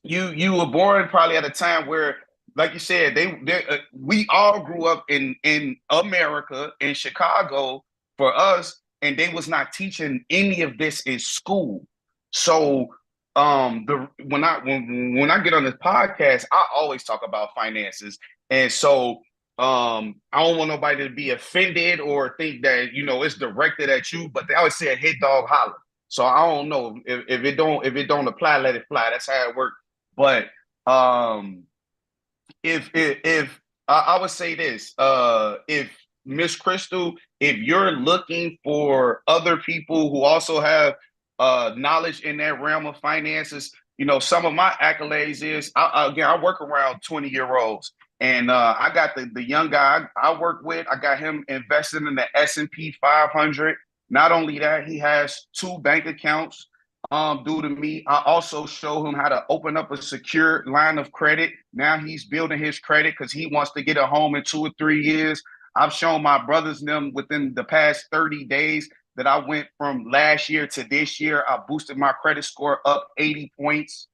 you were born probably at a time where, like you said, we all grew up in America, in Chicago for us, and they was not teaching any of this in school. So when I get on this podcast, I always talk about finances. And so I don't want nobody to be offended or think that, it's directed at you, but they always say a hit dog holler. So I don't know if it don't apply, let it fly. That's how it works. But if I would say this, if Miss Crystal, if you're looking for other people who also have knowledge in that realm of finances, some of my accolades is I work around 20-year-olds, and I got the young guy I work with. I got him invested in the S&P 500. Not only that, he has 2 bank accounts. Due to me, I also show him how to open up a secure line of credit. Now he's building his credit because he wants to get a home in 2 or 3 years. I've shown my brothers and them within the past 30 days that I went from last year to this year. I boosted my credit score up 80 points.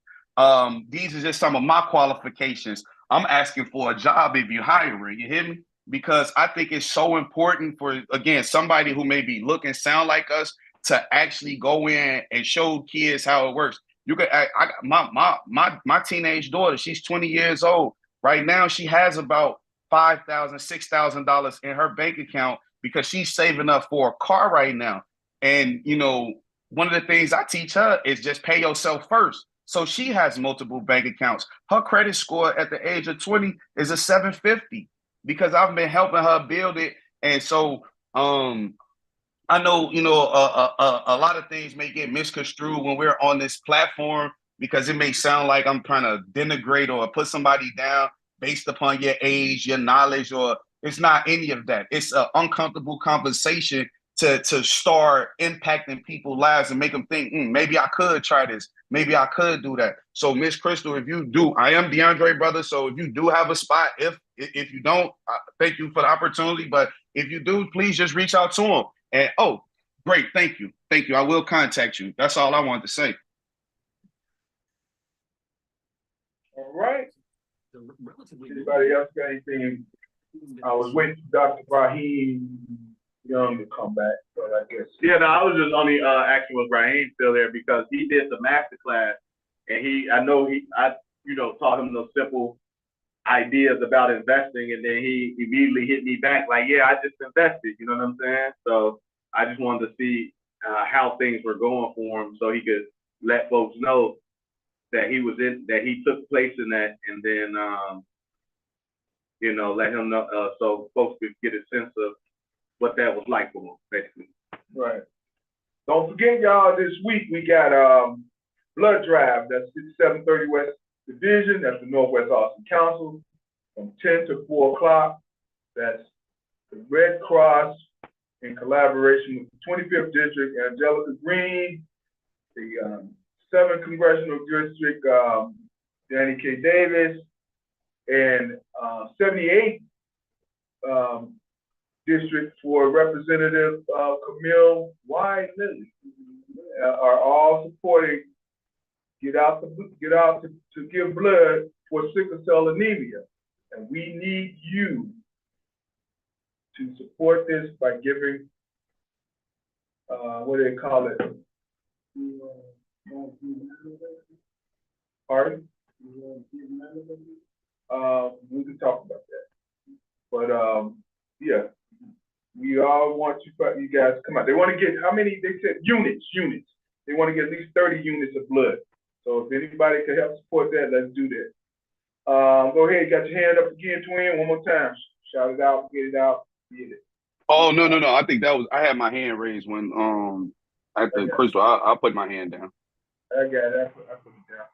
These are just some of my qualifications. I'm asking for a job if you're hiring, you hear me? Because I think it's so important for, again, somebody who may be looking, sound like us, to actually go in and show kids how it works. You could, my teenage daughter, she's 20 years old. Right now, she has about $5,000, $6,000 in her bank account because she's saving up for a car right now. And, one of the things I teach her is just pay yourself first. So she has multiple bank accounts. Her credit score at the age of 20 is a 750 because I've been helping her build it. And so, I know, a lot of things may get misconstrued when we're on this platform because it may sound like I'm trying to denigrate or put somebody down based upon your age, your knowledge, or it's not any of that. It's an uncomfortable conversation to start impacting people's lives and make them think, maybe I could try this. Maybe I could do that. So, Miss Crystal, if you do, I am DeAndre, brother. So if you do have a spot, if you don't, thank you for the opportunity. But if you do, please just reach out to him. And great, thank you. I will contact you. That's all I wanted to say. All right. Anybody else got anything? I was waiting for Dr. Raheem Young to come back, but I guess. Yeah, no, I was just only asking was Raheem still there because he did the master class, and I taught him those simple ideas about investing, and then he immediately hit me back like, yeah, I just invested, you know what I'm saying? So I just wanted to see how things were going for him so he could let folks know that he took place in that, and then let him know so folks could get a sense of what that was like for him, basically. Right. Don't forget, y'all, this week we got blood drive. That's 5730 West Division. That's the Northwest Austin Council from 10 to 4 o'clock. That's the Red Cross in collaboration with the 25th District, Angelica Green, the 7th Congressional District, Danny K. Davis, and 78th District for Representative Camille Y. Lilly are all supporting get out to give blood for sickle cell anemia. And we need you to support this by giving, what do they call it? Pardon? We can talk about that. But yeah, we all want you guys to come out. They want to get, how many? They said units. They want to get at least 30 units of blood. So if anybody can help support that, let's do that. Go ahead, you got your hand up again, twin, one more time. Shout it out, get it out, get it. Oh, no. I think I had my hand raised when after Crystal, I put my hand down. I got it, I put it down.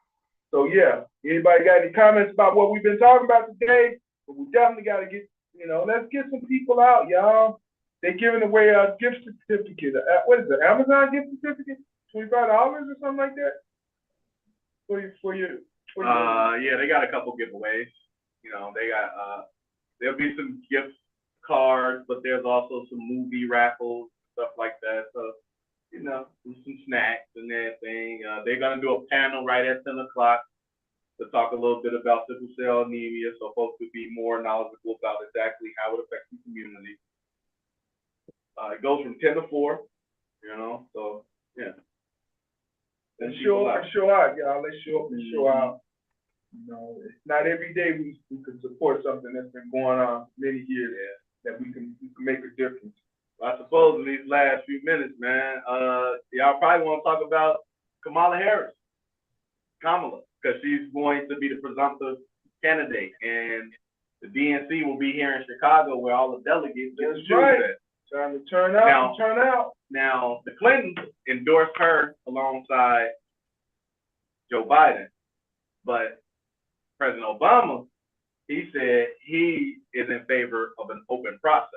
So yeah, anybody got any comments about what we've been talking about today? But we definitely got to get, let's get some people out, y'all. They're giving away a gift certificate. What is it, Amazon gift certificate? $25 or something like that? Yeah, they got a couple giveaways. They got there'll be some gift cards, but there's also some movie raffles, stuff like that. So, some snacks and everything. They're gonna do a panel right at 10 o'clock. to talk a little bit about sickle cell anemia so folks could be more knowledgeable about exactly how it affects the community. It goes from 10 to 4, you know, so yeah. And show out, y'all. Let's show up and show out. You know, it's not every day we can support something that's been going on many years that we can make a difference. Well, I suppose in these last few minutes, man, y'all probably want to talk about Kamala, because she's going to be the presumptive candidate, and the DNC will be here in Chicago where all the delegates get to choose that. Time to turn out. Now, the Clintons endorsed her alongside Joe Biden, but President Obama, he said he is in favor of an open process.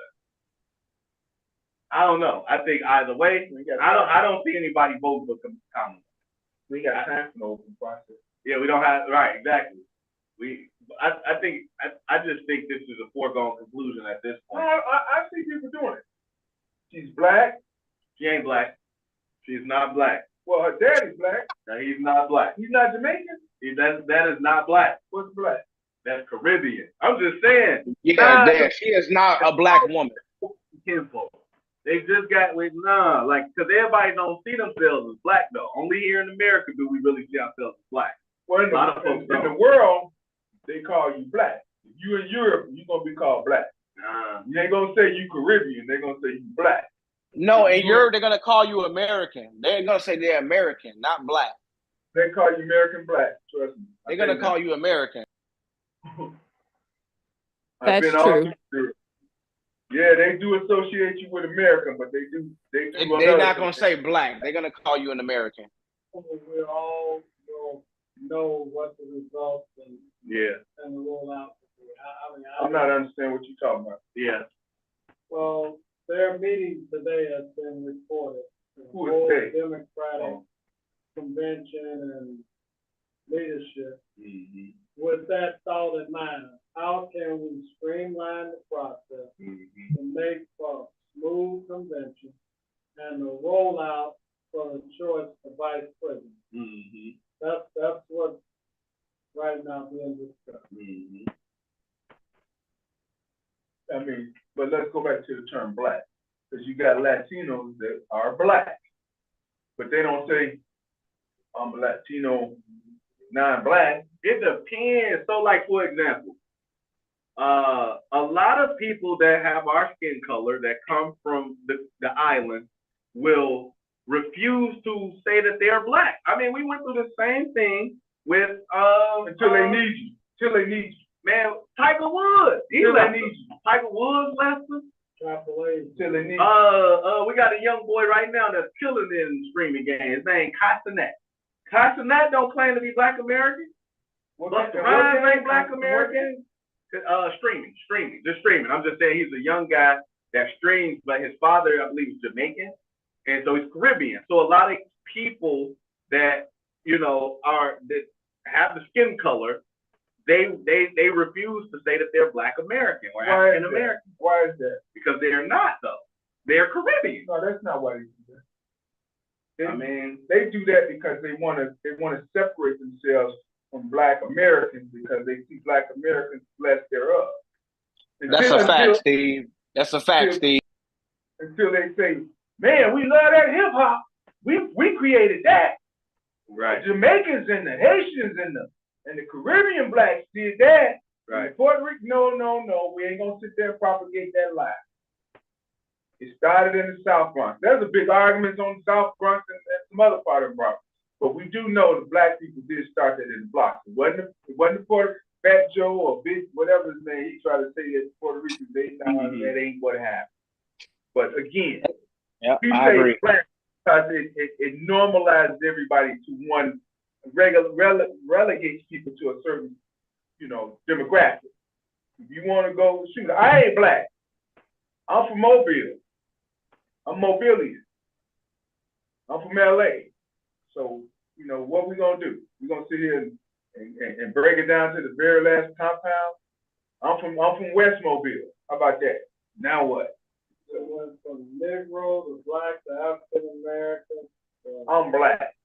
I don't know. I think either way, I don't see anybody voting for Kamala. We got time for an open process. Yeah, we don't have, right, exactly. I just think this is a foregone conclusion at this point. I see people doing it. She's black. She ain't black. She's not black. Well, her daddy's black. No, he's not black. He's not Jamaican? That is not black. What's black? That's Caribbean. I'm just saying. Yeah, she is not a black woman. Kinfolk. They just got because everybody don't see themselves as black though. Only here in America do we really see ourselves as black. Well, in the world, they call you black. If you in Europe, you're gonna be called black. You ain't gonna say you Caribbean, they're gonna say you black. No, in Europe they're gonna call you American. They're gonna say they're American, not black. They call you American black, trust me. They're gonna call you American. That's true. Yeah, they do associate you with America, but They're not gonna say black. They're gonna call you an American. We all know what the results and the rollout. I'm not understanding what you're talking about. Yeah. Well, their meeting today has been reported. Who is they? Democratic convention and leadership. Mm-hmm. With that thought in mind, how can we streamline the process to make for a smooth convention and the rollout for the choice of vice president? Mm-hmm. That's what right now being discussed. Mm-hmm. I mean, but let's go back to the term black, because you got Latinos that are black, but they don't say I'm a Latino, non-black. It depends. So, like for example, a lot of people that have our skin color that come from the island will refuse to say that they're black. I mean, we went through the same thing with until they need you. Till they need you. Man, Tiger Woods. Tiger Woods left us. Till they need you. We got a young boy right now that's killing it in the streaming game. His name Castanet. Castanet don't claim to be Black American. Busta Rhymes ain't Black American. Streaming. I'm just saying he's a young guy that streams, but his father, I believe, is Jamaican, and so he's Caribbean. So a lot of people that that have the skin color, they refuse to say that they're Black American or African American. Why is that? Because they're not though. They're Caribbean. No, that's not why they do that. They do that because they want to separate themselves from Black Americans because they see Black Americans less thereof. That's a fact, Steve. That's a fact, Steve. Until they say, man, we love that hip hop. We created that. Right. The Jamaicans and the Haitians and the Caribbean blacks did that. Right. Puerto Rico, no. We ain't gonna sit there and propagate that lie. It started in the South Bronx. There's a big argument on the South Bronx and some other part of the Bronx. But we do know the black people did start that in the blocks. It wasn't Fat Joe or Big, whatever his name, he tried to say that Puerto Ricans, that ain't what happened. But again, I agree. Because it normalizes everybody to one, relegates people to a certain, demographic. If you want to go, shoot, I ain't black. I'm from Mobile. I'm Mobilian. I'm from LA. So, what we gonna do? We're gonna sit here and break it down to the very last compound. I'm from West Mobile. How about that? Now what? It went from Negro to Black to African American. I'm black.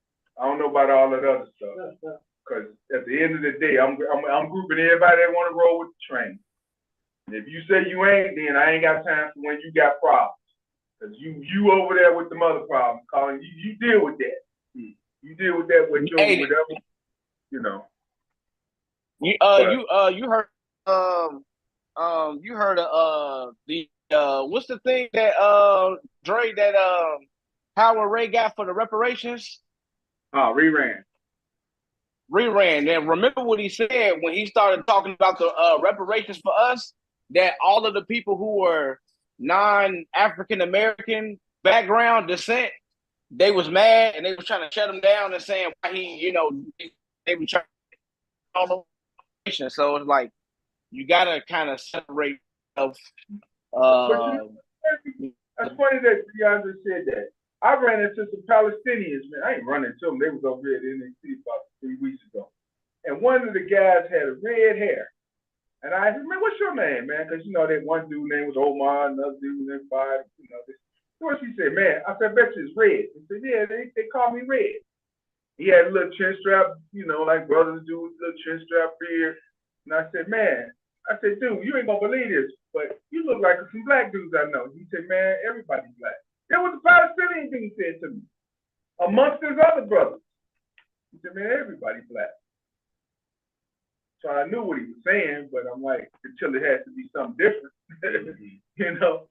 I don't know about all that other stuff. Because at the end of the day, I'm grouping everybody that want to roll with the train. And if you say you ain't, then I ain't got time for when you got problems. Because you over there with the mother problem, Colin. You deal with that. You deal with that with your whatever, you know. You heard of the what's the thing that Dre that Howard Ray got for the reparations? Oh, reran. And remember what he said when he started talking about the reparations for us, that all of the people who were non-African American background descent, they was mad and they was trying to shut him down and saying why they were trying to. So it's like you gotta kind of separate of. That's funny that DeAndre said that. I ran into some Palestinians, man. I ain't running into them. They was over here at NXT about 3 weeks ago. And one of the guys had red hair. And I said, man, what's your name, man? Because, you know, that one dude name was Omar, another dude was Five, you know. So she said, man, I said, I bet you it's Red. He said, yeah, they call me Red. He had a little chin strap, you know, like brothers do with a little chin strap beard. And I said, man, dude, you ain't gonna believe this, but you look like some black dudes I know. He said, man, everybody's black. That was the Palestinian thing he said to me, amongst his other brothers. He said, man, everybody's black. So I knew what he was saying, but I'm like, until it has to be something different, you know?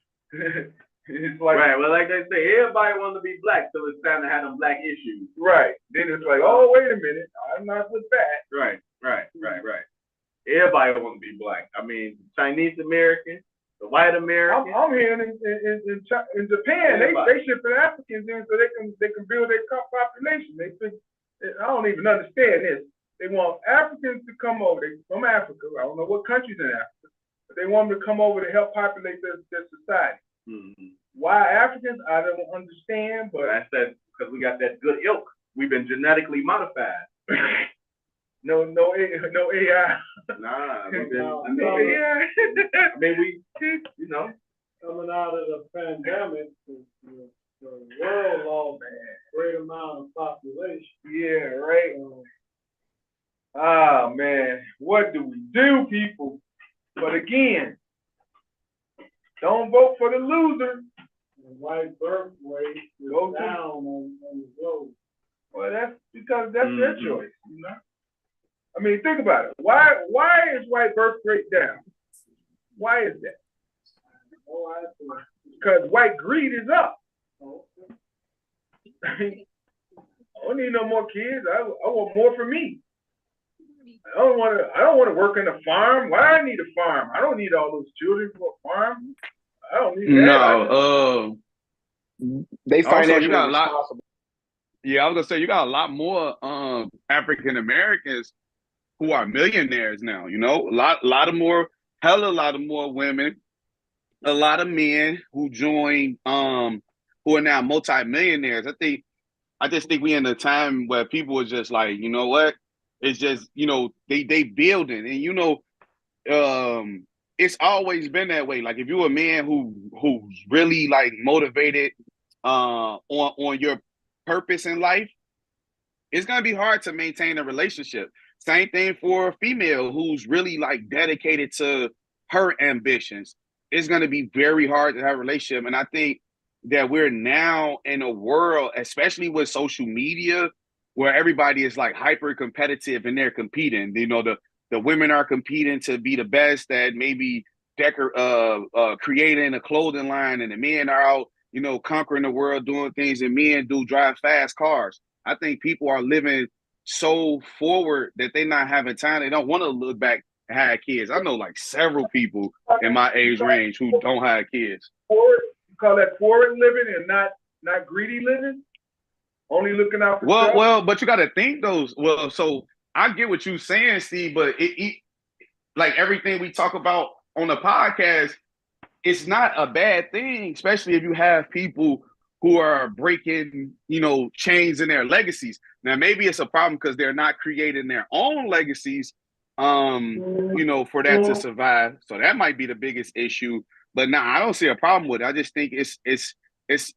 It's like, right, well, like they say, everybody wants to be black, so it's time to have them black issues. Right. Then it's like, oh, wait a minute, I'm not with that. Right. Everybody wants to be black. I mean, Chinese American, the white American. I'm hearing in Japan, they shipping Africans in so they can build their population. They think, I don't even understand this. They want Africans to come over. They from Africa. I don't know what countries in Africa, but they want them to come over to help populate their society. Mm-hmm. Why Africans? I don't understand, but that's that because we got that good ilk. We've been genetically modified. No AI. Nah, no AI. I mean, we, you know, coming out of the pandemic, the world lost a great amount of population. Yeah, right. Man, what do we do, people? But again, don't vote for the loser. The white birth rate is down on the globe. Well, that's because that's their choice, you know. I mean, think about it. Why is white birth rate down? Why is that? Because white greed is up. I don't need no more kids. I want more for me. I don't want to work in a farm. Why do I need a farm? I don't need all those children for a farm. I don't need that. They financially responsible. Yeah, I was gonna say you got a lot more African Americans who are millionaires now. You know, a lot of more women, a lot of men who join who are now multi-millionaires. I just think we in a time where people are just like, you know what? It's just, you know, they building, and you know, it's always been that way. Like if you're a man who's really like motivated on your purpose in life, it's gonna be hard to maintain a relationship. Same thing for a female who's really like dedicated to her ambitions. It's gonna be very hard to have a relationship. And I think that we're now in a world, especially with social media, where everybody is like hyper competitive and they're competing. You know, the women are competing to be the best at maybe creating a clothing line, and the men are out, you know, conquering the world, doing things, and men drive fast cars. I think people are living so forward that they're not having time. They don't want to look back and have kids. I know like several people in my age range who don't have kids. You call that forward living and not greedy living? Only looking out for yourself? Well, but you got to think those. Well, so I get what you're saying, Steve, but it like everything we talk about on the podcast, it's not a bad thing, especially if you have people who are breaking, you know, chains in their legacies. Now, maybe it's a problem because they're not creating their own legacies, you know, for that to survive. So that might be the biggest issue. But no, I don't see a problem with it. I just think it's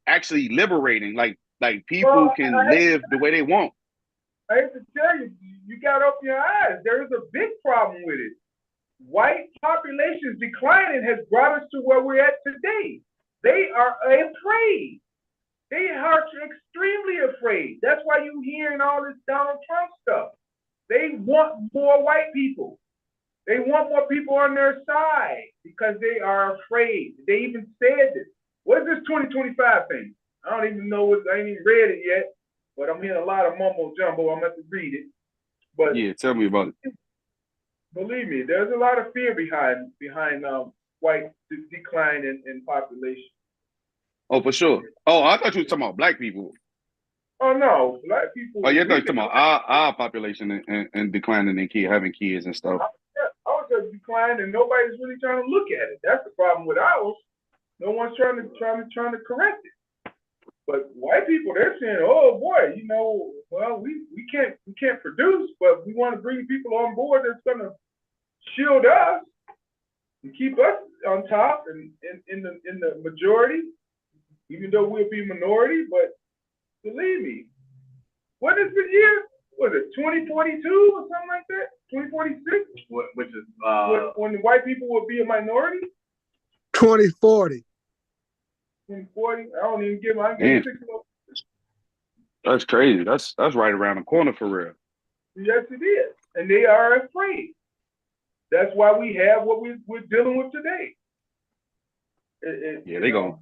actually liberating. Like people can live the way they want. I have to tell you, you got to open your eyes. There is a big problem with it. White population declining has brought us to where we're at today. They are afraid. They are extremely afraid. That's why you're hearing all this Donald Trump stuff. They want more white people. They want more people on their side because they are afraid. They even said this. What is this 2025 thing? I don't even know what, I ain't even read it yet, but I'm hearing a lot of mumbo jumbo. I'm going to have to read it. But yeah, tell me about it. Believe me, there's a lot of fear behind white decline in population. Oh, for sure. Oh, I thought you were talking about black people. Oh no, black people. Oh yeah, I thought you were talking about our population and declining and having kids and stuff. Ours has declined, and nobody's really trying to look at it. That's the problem with ours. No one's trying to correct it. But white people, they're saying, "Oh boy, you know, well, we can't produce, but we want to bring people on board that's going to shield us and keep us on top and in the majority, even though we'll be minority." But believe me, what is the year? Was it 2042 or something like that? 2046? Which is when the white people will be a minority? 2040. 2040? I don't even give. I give 6 more. That's crazy. That's right around the corner for real. Yes, it is, and they are afraid. That's why we have what we're dealing with today. Yeah, they go.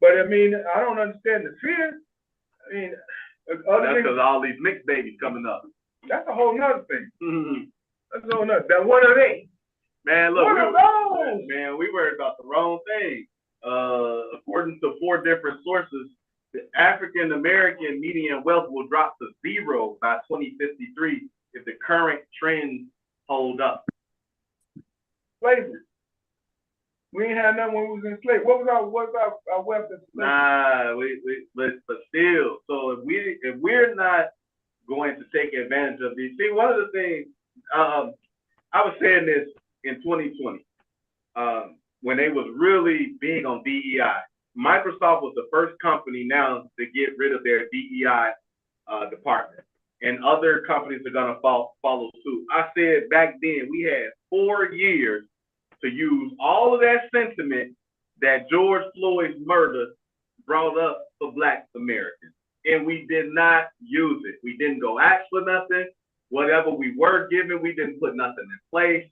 But I mean, I don't understand the fear. I mean, that's because all these mixed babies coming up. That's a whole nother thing. Mm-hmm. That's a whole nother. That one of they. Man, look, we worried about the wrong thing. According to 4 different sources, the African American median wealth will drop to 0 by 2053 if the current trends hold up. Slavery. We ain't had nothing when we was enslaved. What was our wealth? Nah, but still. So if we're not going to take advantage of these, see, one of the things I was saying this in 2020 when they was really big on DEI. Microsoft was the first company now to get rid of their DEI department, and other companies are gonna follow suit. I said back then we had 4 years to use all of that sentiment that George Floyd's murder brought up for Black Americans. And we did not use it. We didn't go ask for nothing. Whatever we were given, we didn't put nothing in place.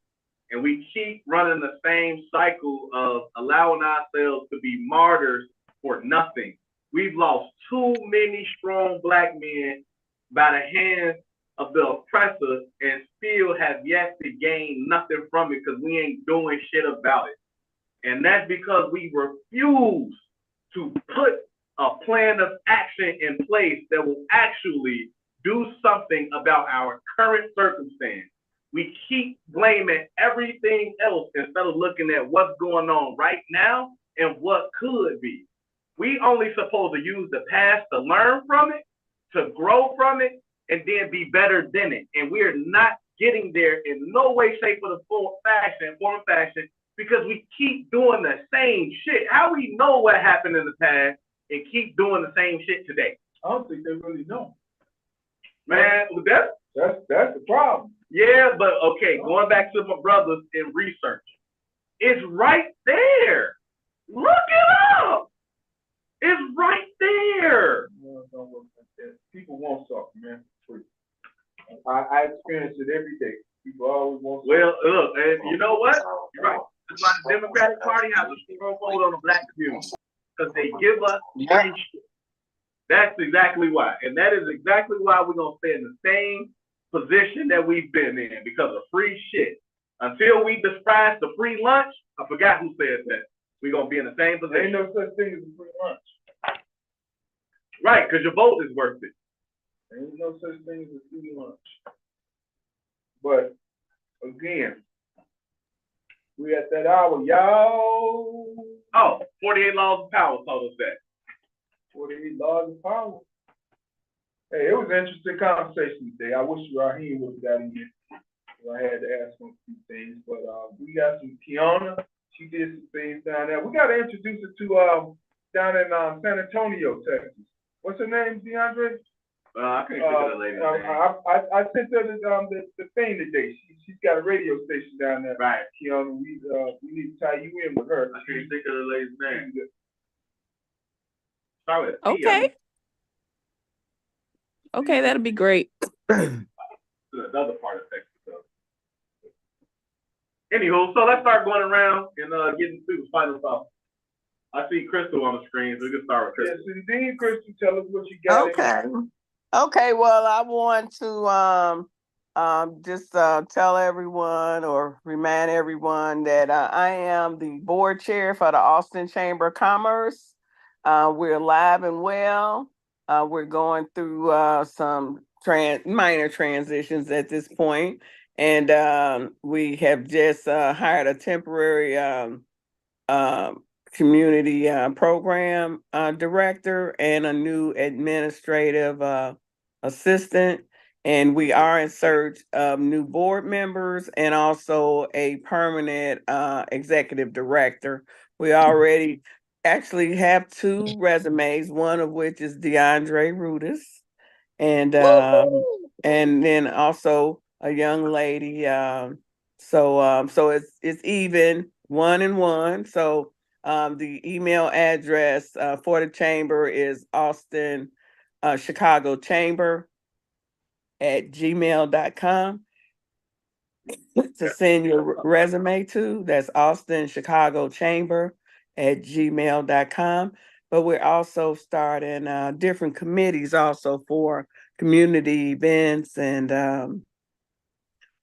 And we keep running the same cycle of allowing ourselves to be martyrs for nothing. We've lost too many strong Black men by the hands of the oppressor and still have yet to gain nothing from it because we ain't doing shit about it. And that's because we refuse to put a plan of action in place that will actually do something about our current circumstance. We keep blaming everything else instead of looking at what's going on right now and what could be. We only supposed to use the past to learn from it, to grow from it, and then be better than it. And we're not getting there in no way, shape, or form of fashion, because we keep doing the same shit. How we know what happened in the past and keep doing the same shit today? I don't think they really know. Man, that's the problem. Yeah, but okay, going back to my brothers in research, it's right there. Look it up. It's right there. No, don't work like that. People want something, man. I experience it every day. People always want something. Well, look, and you know what? You're right. That's why the Democratic Party has a stronghold on the Black community, because they give us free shit. That's exactly why. And that is exactly why we're going to stay in the same position that we've been in, because of free shit. Until we despise the free lunch, I forgot who said that, we're going to be in the same position. There ain't no such thing as a free lunch. Right, because your vote is worth it. There ain't no such thing as a free lunch. But, again, we at that hour, y'all. Oh, 48 Laws of Power told us that. 48 Laws of Power. Hey, it was an interesting conversation today. I wish Raheem would have got in here. I had to ask him a few things, but we got some Kiana. She did some things down there. We got to introduce her to down in San Antonio, Texas. What's her name, DeAndre? I can't think of the lady's name. I sent her the thing today. She's got a radio station down there. Right. Kiana, we need to tie you in with her. I can't think of the lady's name. Okay. Okay, that'll be great. Another part of Texas. So. Anywho, so let's start going around and getting through the final thoughts. I see Crystal on the screen, so we can start with Crystal. Yes, indeed, Crystal. Tell us what you got. Okay. Well, I want to just tell everyone or remind everyone that I am the board chair for the Austin Chamber of Commerce. We're alive and well. We're going through some minor transitions at this point, and we have just hired a temporary community program director and a new administrative assistant. And we are in search of new board members and also a permanent executive director. We already actually have 2 resumes, one of which is DeAndre Rudis, and then also a young lady. So it's even 1 and 1. So the email address for the chamber is Austin Chicago Chamber at gmail.com to send your resume to. That's Austin Chicago Chamber at gmail.com. But we're also starting different committees also for community events and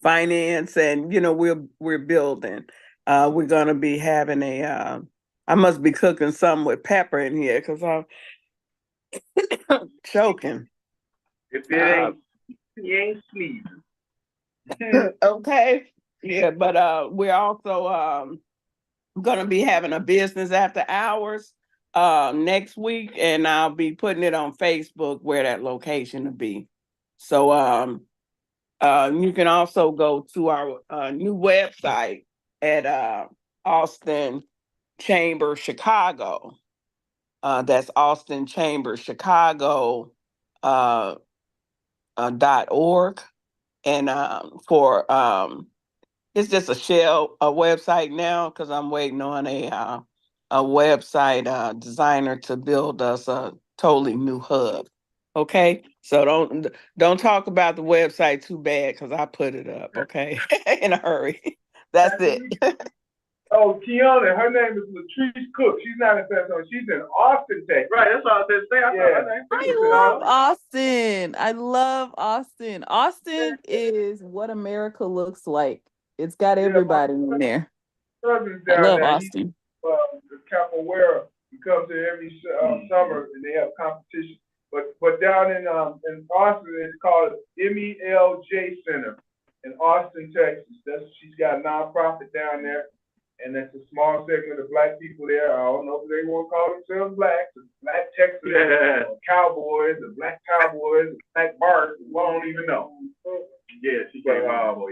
finance, and we're building. We're gonna be having I must be cooking something with pepper in here because I'm choking. If it ain't, you ain't sneezing. Okay. Yeah, but we're also gonna be having a business after hours next week, and I'll be putting it on Facebook where that location will be. So you can also go to our new website at Austin Chamber Chicago. That's Austin Chamber Chicago .org. And for it's just a website now because I'm waiting on a website designer to build us a totally new hub. Okay, so don't talk about the website too bad because I put it up. Okay, in a hurry. That's it. Oh, Kiana, her name is Latrice Cook. She's not in San Antonio. She's in Austin, Texas. Right, that's what I was going to say. I love Austin. I love Austin. Austin is what America looks like. It's got everybody in there. I love Austin. The capoeira. He comes here every summer and they have competition. But down in Austin, it's called MELJ Center in Austin, Texas. She's got a nonprofit down there. And that's a small segment of Black people there. I don't know if they want to call themselves blacks, or Black Texans, or cowboys, or Black cowboys, or Black Bart. We don't even know. Yeah, she came on. But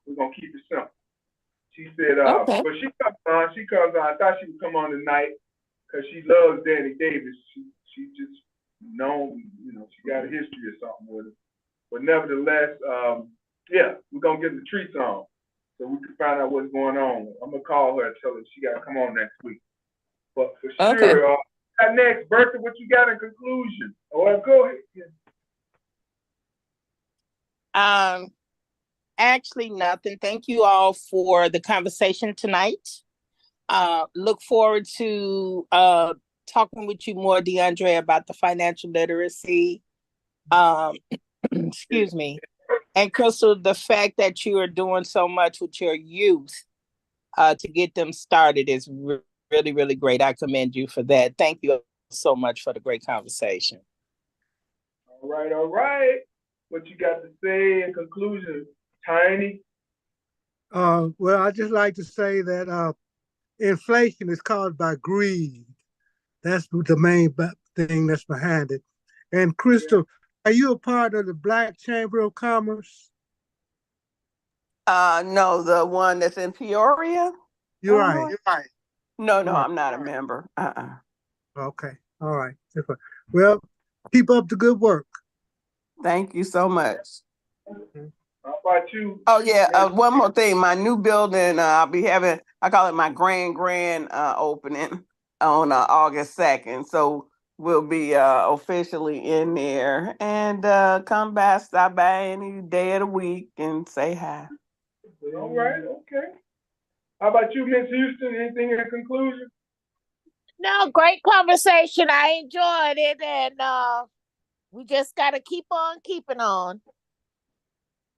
we're gonna keep it simple. She said, okay. But she comes on. I thought she would come on tonight because she loves Danny Davis. She just known, she got a history or something with it. But nevertheless, we're gonna get the treats on. So we can find out what's going on. I'm gonna call her and tell her she gotta come on next week. But for sure, next, Bertha, what you got in conclusion? Go ahead. Actually nothing. Thank you all for the conversation tonight. Look forward to talking with you more, DeAndre, about the financial literacy. Excuse me. And Crystal, the fact that you are doing so much with your youth to get them started is really, really great. I commend you for that. Thank you so much for the great conversation. All right. What you got to say in conclusion, Tiny? Well, I'd just like to say that inflation is caused by greed. That's the main thing that's behind it. And Crystal, are you a part of the Black Chamber of Commerce? No, the one that's in Peoria. You're right. No, I'm not a member. Okay. All right. Well, keep up the good work. Thank you so much. How about you? Oh yeah, one more thing. My new building, I'll be having, I call it my grand opening on August 2nd. So we'll be officially in there, and come by, stop by any day of the week and say hi. All right, okay. How about you, Miss Houston? Anything in conclusion? No, great conversation. I enjoyed it, and we just gotta keep on keeping on.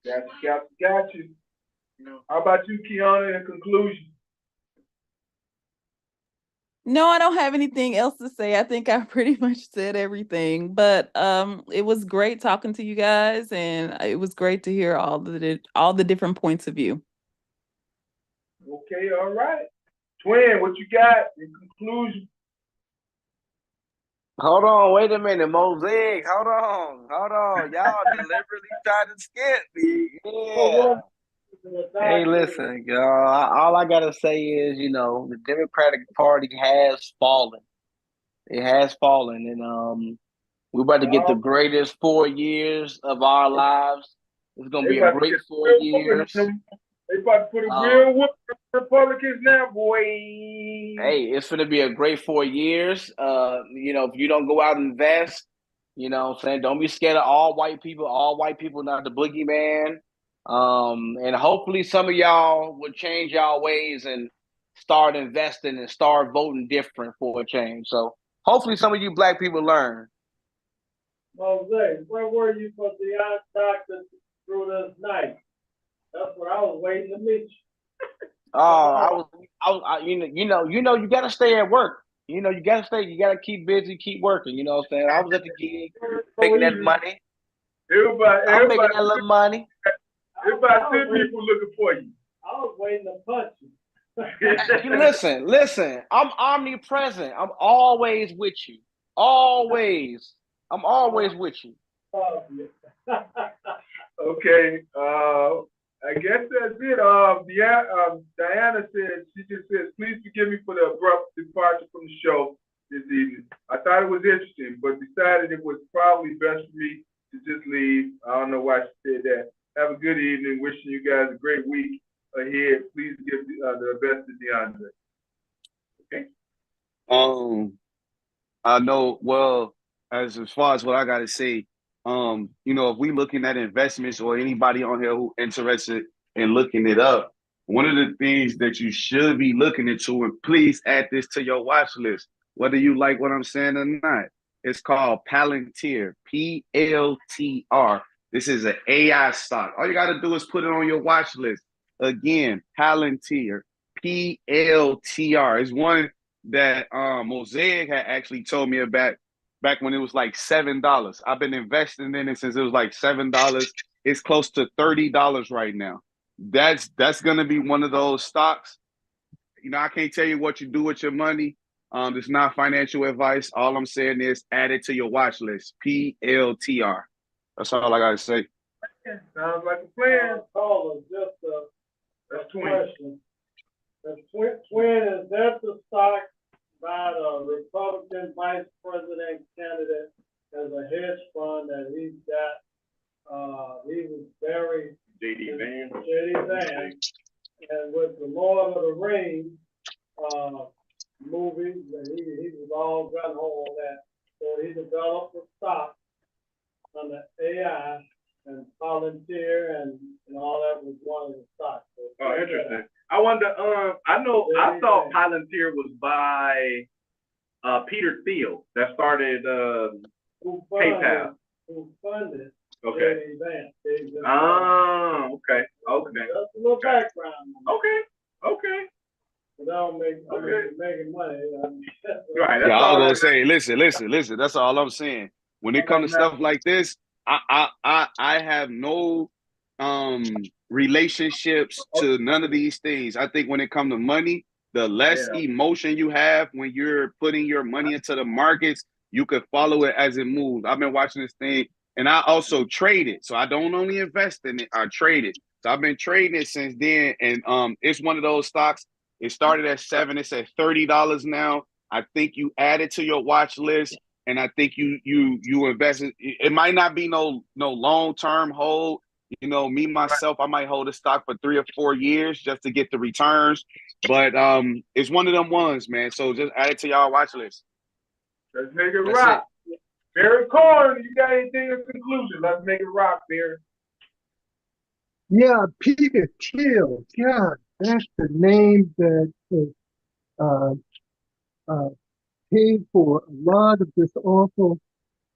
Got you. How about you, Kiana, in conclusion? No, I don't have anything else to say. I think I pretty much said everything, but it was great talking to you guys, and it was great to hear all the different points of view. Okay, all right. Twin, what you got in conclusion? Hold on, wait a minute, Mosaic. Hold on. Y'all deliberately tried to skip me. Yeah. Hey, listen, y'all. All I gotta say is, the Democratic Party has fallen. It has fallen, and we're about to get the greatest 4 years of our lives. It's gonna be a great 4 years. They about to put a real whoop on Republicans now, boy. Hey, it's gonna be a great 4 years. If you don't go out and invest, what I'm saying, don't be scared of all white people. All white people not the boogeyman. And hopefully some of y'all will change y'all ways and start investing and start voting different for a change. So hopefully some of you black people learn. Jose, where were you for the doctor through this night? That's where I was waiting to meet you. Oh, you gotta stay at work. You gotta keep busy, keep working. You know what I'm saying? I was at the gig, making that money. I'm making that little money. There's about 10 people looking for you. I was waiting to punch you. Listen, I'm omnipresent. I'm always with you. Always. I'm always with you. Okay. I guess that's it. Diana she just says, please forgive me for the abrupt departure from the show this evening. I thought it was interesting, but decided it was probably best for me to just leave. I don't know why she said that. Have a good evening. Wishing you guys a great week ahead. Please give the best to DeAndre. Okay. I know. Well, as far as what I gotta say, if we looking at investments or anybody on here who interested in looking it up, one of the things that you should be looking into, and please add this to your watch list, whether you like what I'm saying or not, it's called Palantir, PLTR. This is an AI stock. All you got to do is put it on your watch list. Again, Palantir, PLTR. It's one that Mosaic had actually told me about back when it was like $7. I've been investing in it since it was like $7. It's close to $30 right now. That's gonna be one of those stocks. I can't tell you what you do with your money. It's not financial advice. All I'm saying is add it to your watch list. PLTR. That's all I gotta say. Sounds like a plan. That's question. Twin, is that the stock by the Republican vice president candidate as a hedge fund that he's got? He was very J.D. Vance. And with the Lord of the Rings movie, he was all gun ho on that. So he developed a stock on the AI and Palantir and all that was one of the stocks. So interesting. I wonder, I thought Palantir was by Peter Thiel that started PayPal. Who funded Okay. J.D. Vance. Okay. That's a little background. Okay. But I don't making money. Right. That's all I was gonna say. Listen. That's all I'm saying. When it comes to stuff like this, I have no relationships to none of these things. I think when it comes to money, the less emotion you have when you're putting your money into the markets, you could follow it as it moves. I've been watching this thing, and I also trade it. So I don't only invest in it, I trade it. So I've been trading it since then, and it's one of those stocks. It started at $7, it's at $30 now. I think you add it to your watch list. and I think you invest in it. Might not be no long-term hold. You know, me myself, I might hold a stock for 3 or 4 years just to get the returns. But it's one of them ones, man. So just add it to y'all watch list. Let's make it rock. Barry Corn, you got anything in conclusion? Let's make it rock, Barry. Yeah, Peter Thiel. God, that's the name that paid for a lot of this awful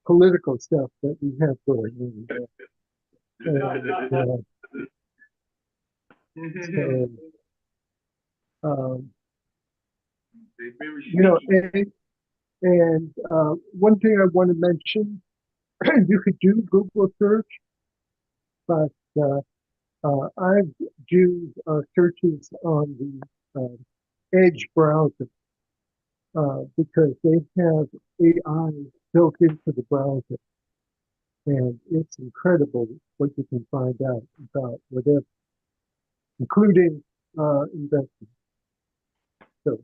political stuff that we have going on. You know, and one thing I want to mention, you could do Google search, but I've used searches on the Edge browser because they have AI built into the browser, and it's incredible what you can find out about whatever, including investing. So,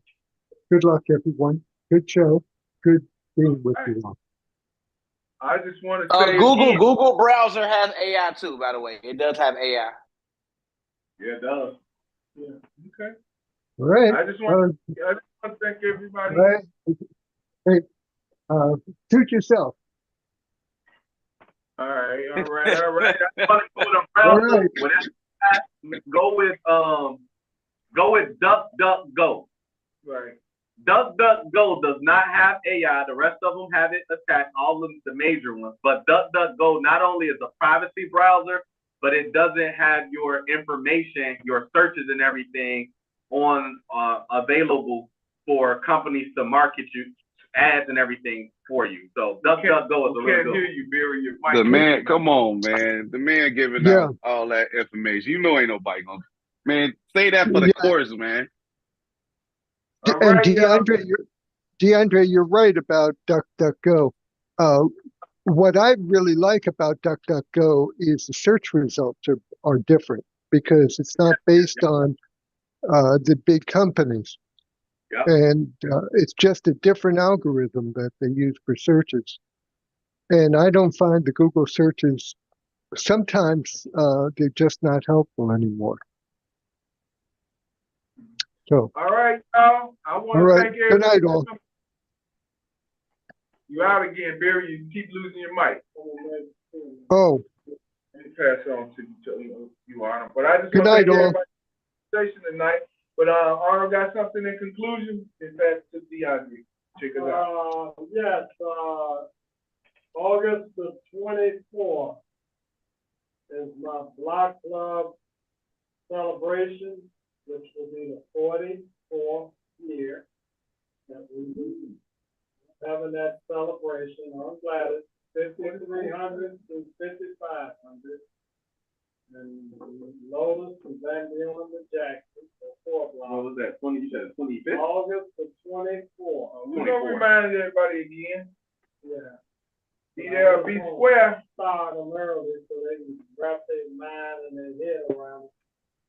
good luck, everyone. Good show. Good being with you all. I just want to say Google browser has AI too, by the way. It does have AI. Yeah, it does. Yeah. Okay. All right. I just want to thank everybody. All right. Hey, suit yourself. All right. I want to go with All right. Go with DuckDuckGo. Right. DuckDuckGo does not have AI. The rest of them have it attached, all of the major ones. But DuckDuckGo not only is a privacy browser, but it doesn't have your information, your searches and everything on available for companies to market you ads and everything for you. So DuckDuckGo is a really good. Hear you, Barry. The man, come on, man. The man giving out all that information. You know, ain't nobody gonna. Man, say that for the chorus, man. And DeAndre, you're right about DuckDuckGo. What I really like about DuckDuckGo is the search results are different because it's not based on the big companies. Yep. And it's just a different algorithm that they use for searches. And I don't find the Google searches, sometimes they're just not helpful anymore. So, all right, y'all. I want to thank everybody. Good night, all. You out again, Barry. You keep losing your mic. Oh. Let me pass it on to you, Arnold. But I just good want to night, thank all. everybody for the station tonight. But Arnold got something in conclusion. Then pass it to DeAndre. Check it out. Yes. August the 24th is my Block Club celebration, which will be the 44th year that we will be having that celebration on Gladys, 5300 to 5500, and Lotus and Van Buren to Jackson, for 4 blocks. What was that? You said 25th? August the 24th. We're going to remind everybody again. Yeah. Be there, be square. Start them early so they can wrap their mind and their head around it.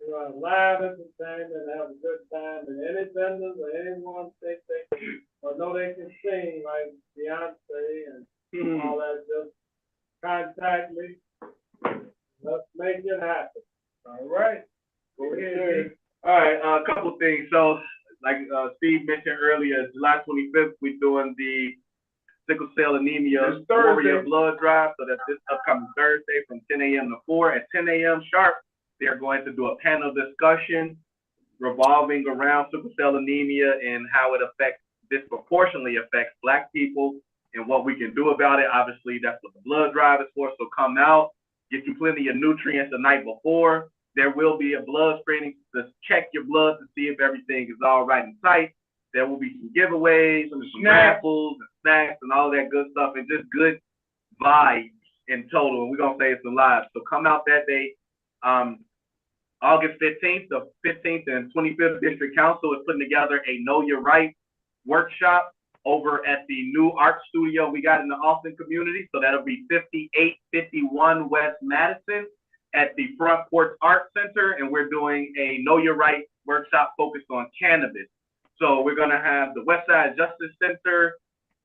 You know, live entertainment, have a good time, and any vendors or anyone think they can, or know they can sing like Beyonce and all that, just contact me. Let's make it happen. All right. Go ahead. All right, a couple things. So, like Steve mentioned earlier, July 25th, we're doing the sickle cell anemia warrior blood drive. So that's this upcoming Thursday from 10 a.m. to 4. At 10 a.m. sharp, they're going to do a panel discussion revolving around sickle cell anemia and how it disproportionately affects Black people and what we can do about it. Obviously, that's what the blood drive is for. So come out, get you plenty of nutrients the night before. There will be a blood screening to check your blood to see if everything is all right in sight. There will be some giveaways, some raffles and snacks and all that good stuff, and just good vibes in total. And we're going to save some lives. So come out that day. August 15th, the 15th and 25th District Council is putting together a Know Your Right workshop over at the new art studio we got in the Austin community. So that'll be 5851 West Madison at the Front Porch Art Center. And we're doing a Know Your Right workshop focused on cannabis. So we're going to have the Westside Justice Center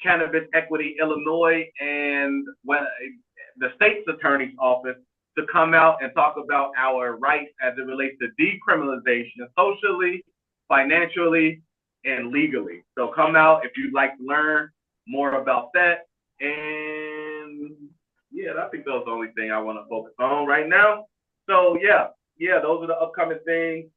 Cannabis Equity Illinois and the state's attorney's office to come out and talk about our rights as it relates to decriminalization socially, financially, and legally. So come out if you'd like to learn more about that. And yeah, I think those are the only thing I want to focus on right now. So yeah, those are the upcoming things.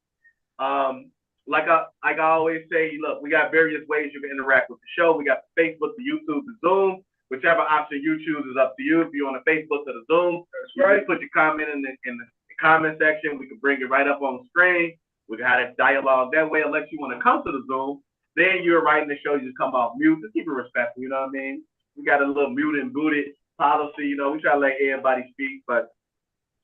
Like I always say, look, we got various ways you can interact with the show. We got the Facebook, the YouTube, the Zoom. Whichever option you choose is up to you. If you're on the Facebook or the Zoom, you just put your comment in the comment section. We can bring it right up on the screen. We can have that dialogue that way. Unless you want to come to the Zoom, then you're writing the show. You just come off mute. Just keep it respectful. You know what I mean? We got a little mute and booted policy. You know, we try to let everybody speak, but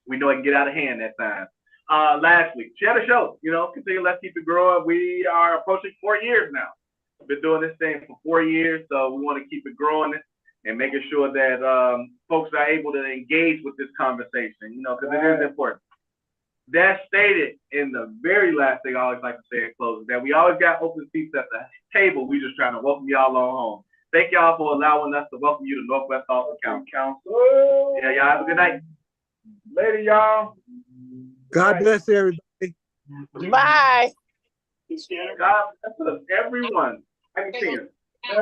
we know it can get out of hand at times. Lastly, share the show. You know, continue. Let's keep it growing. We are approaching 4 years now. We've been doing this thing for 4 years, so we want to keep it growing and making sure that folks are able to engage with this conversation, you know, because it is important. That stated in the very last thing I always like to say at closing, that we always got open seats at the table. We just trying to welcome y'all on home. Thank y'all for allowing us to welcome you to Northwest Austin County Council. Yeah, y'all have a good night. Later, y'all. God bless everybody. Bye. God bless everyone. I can see it.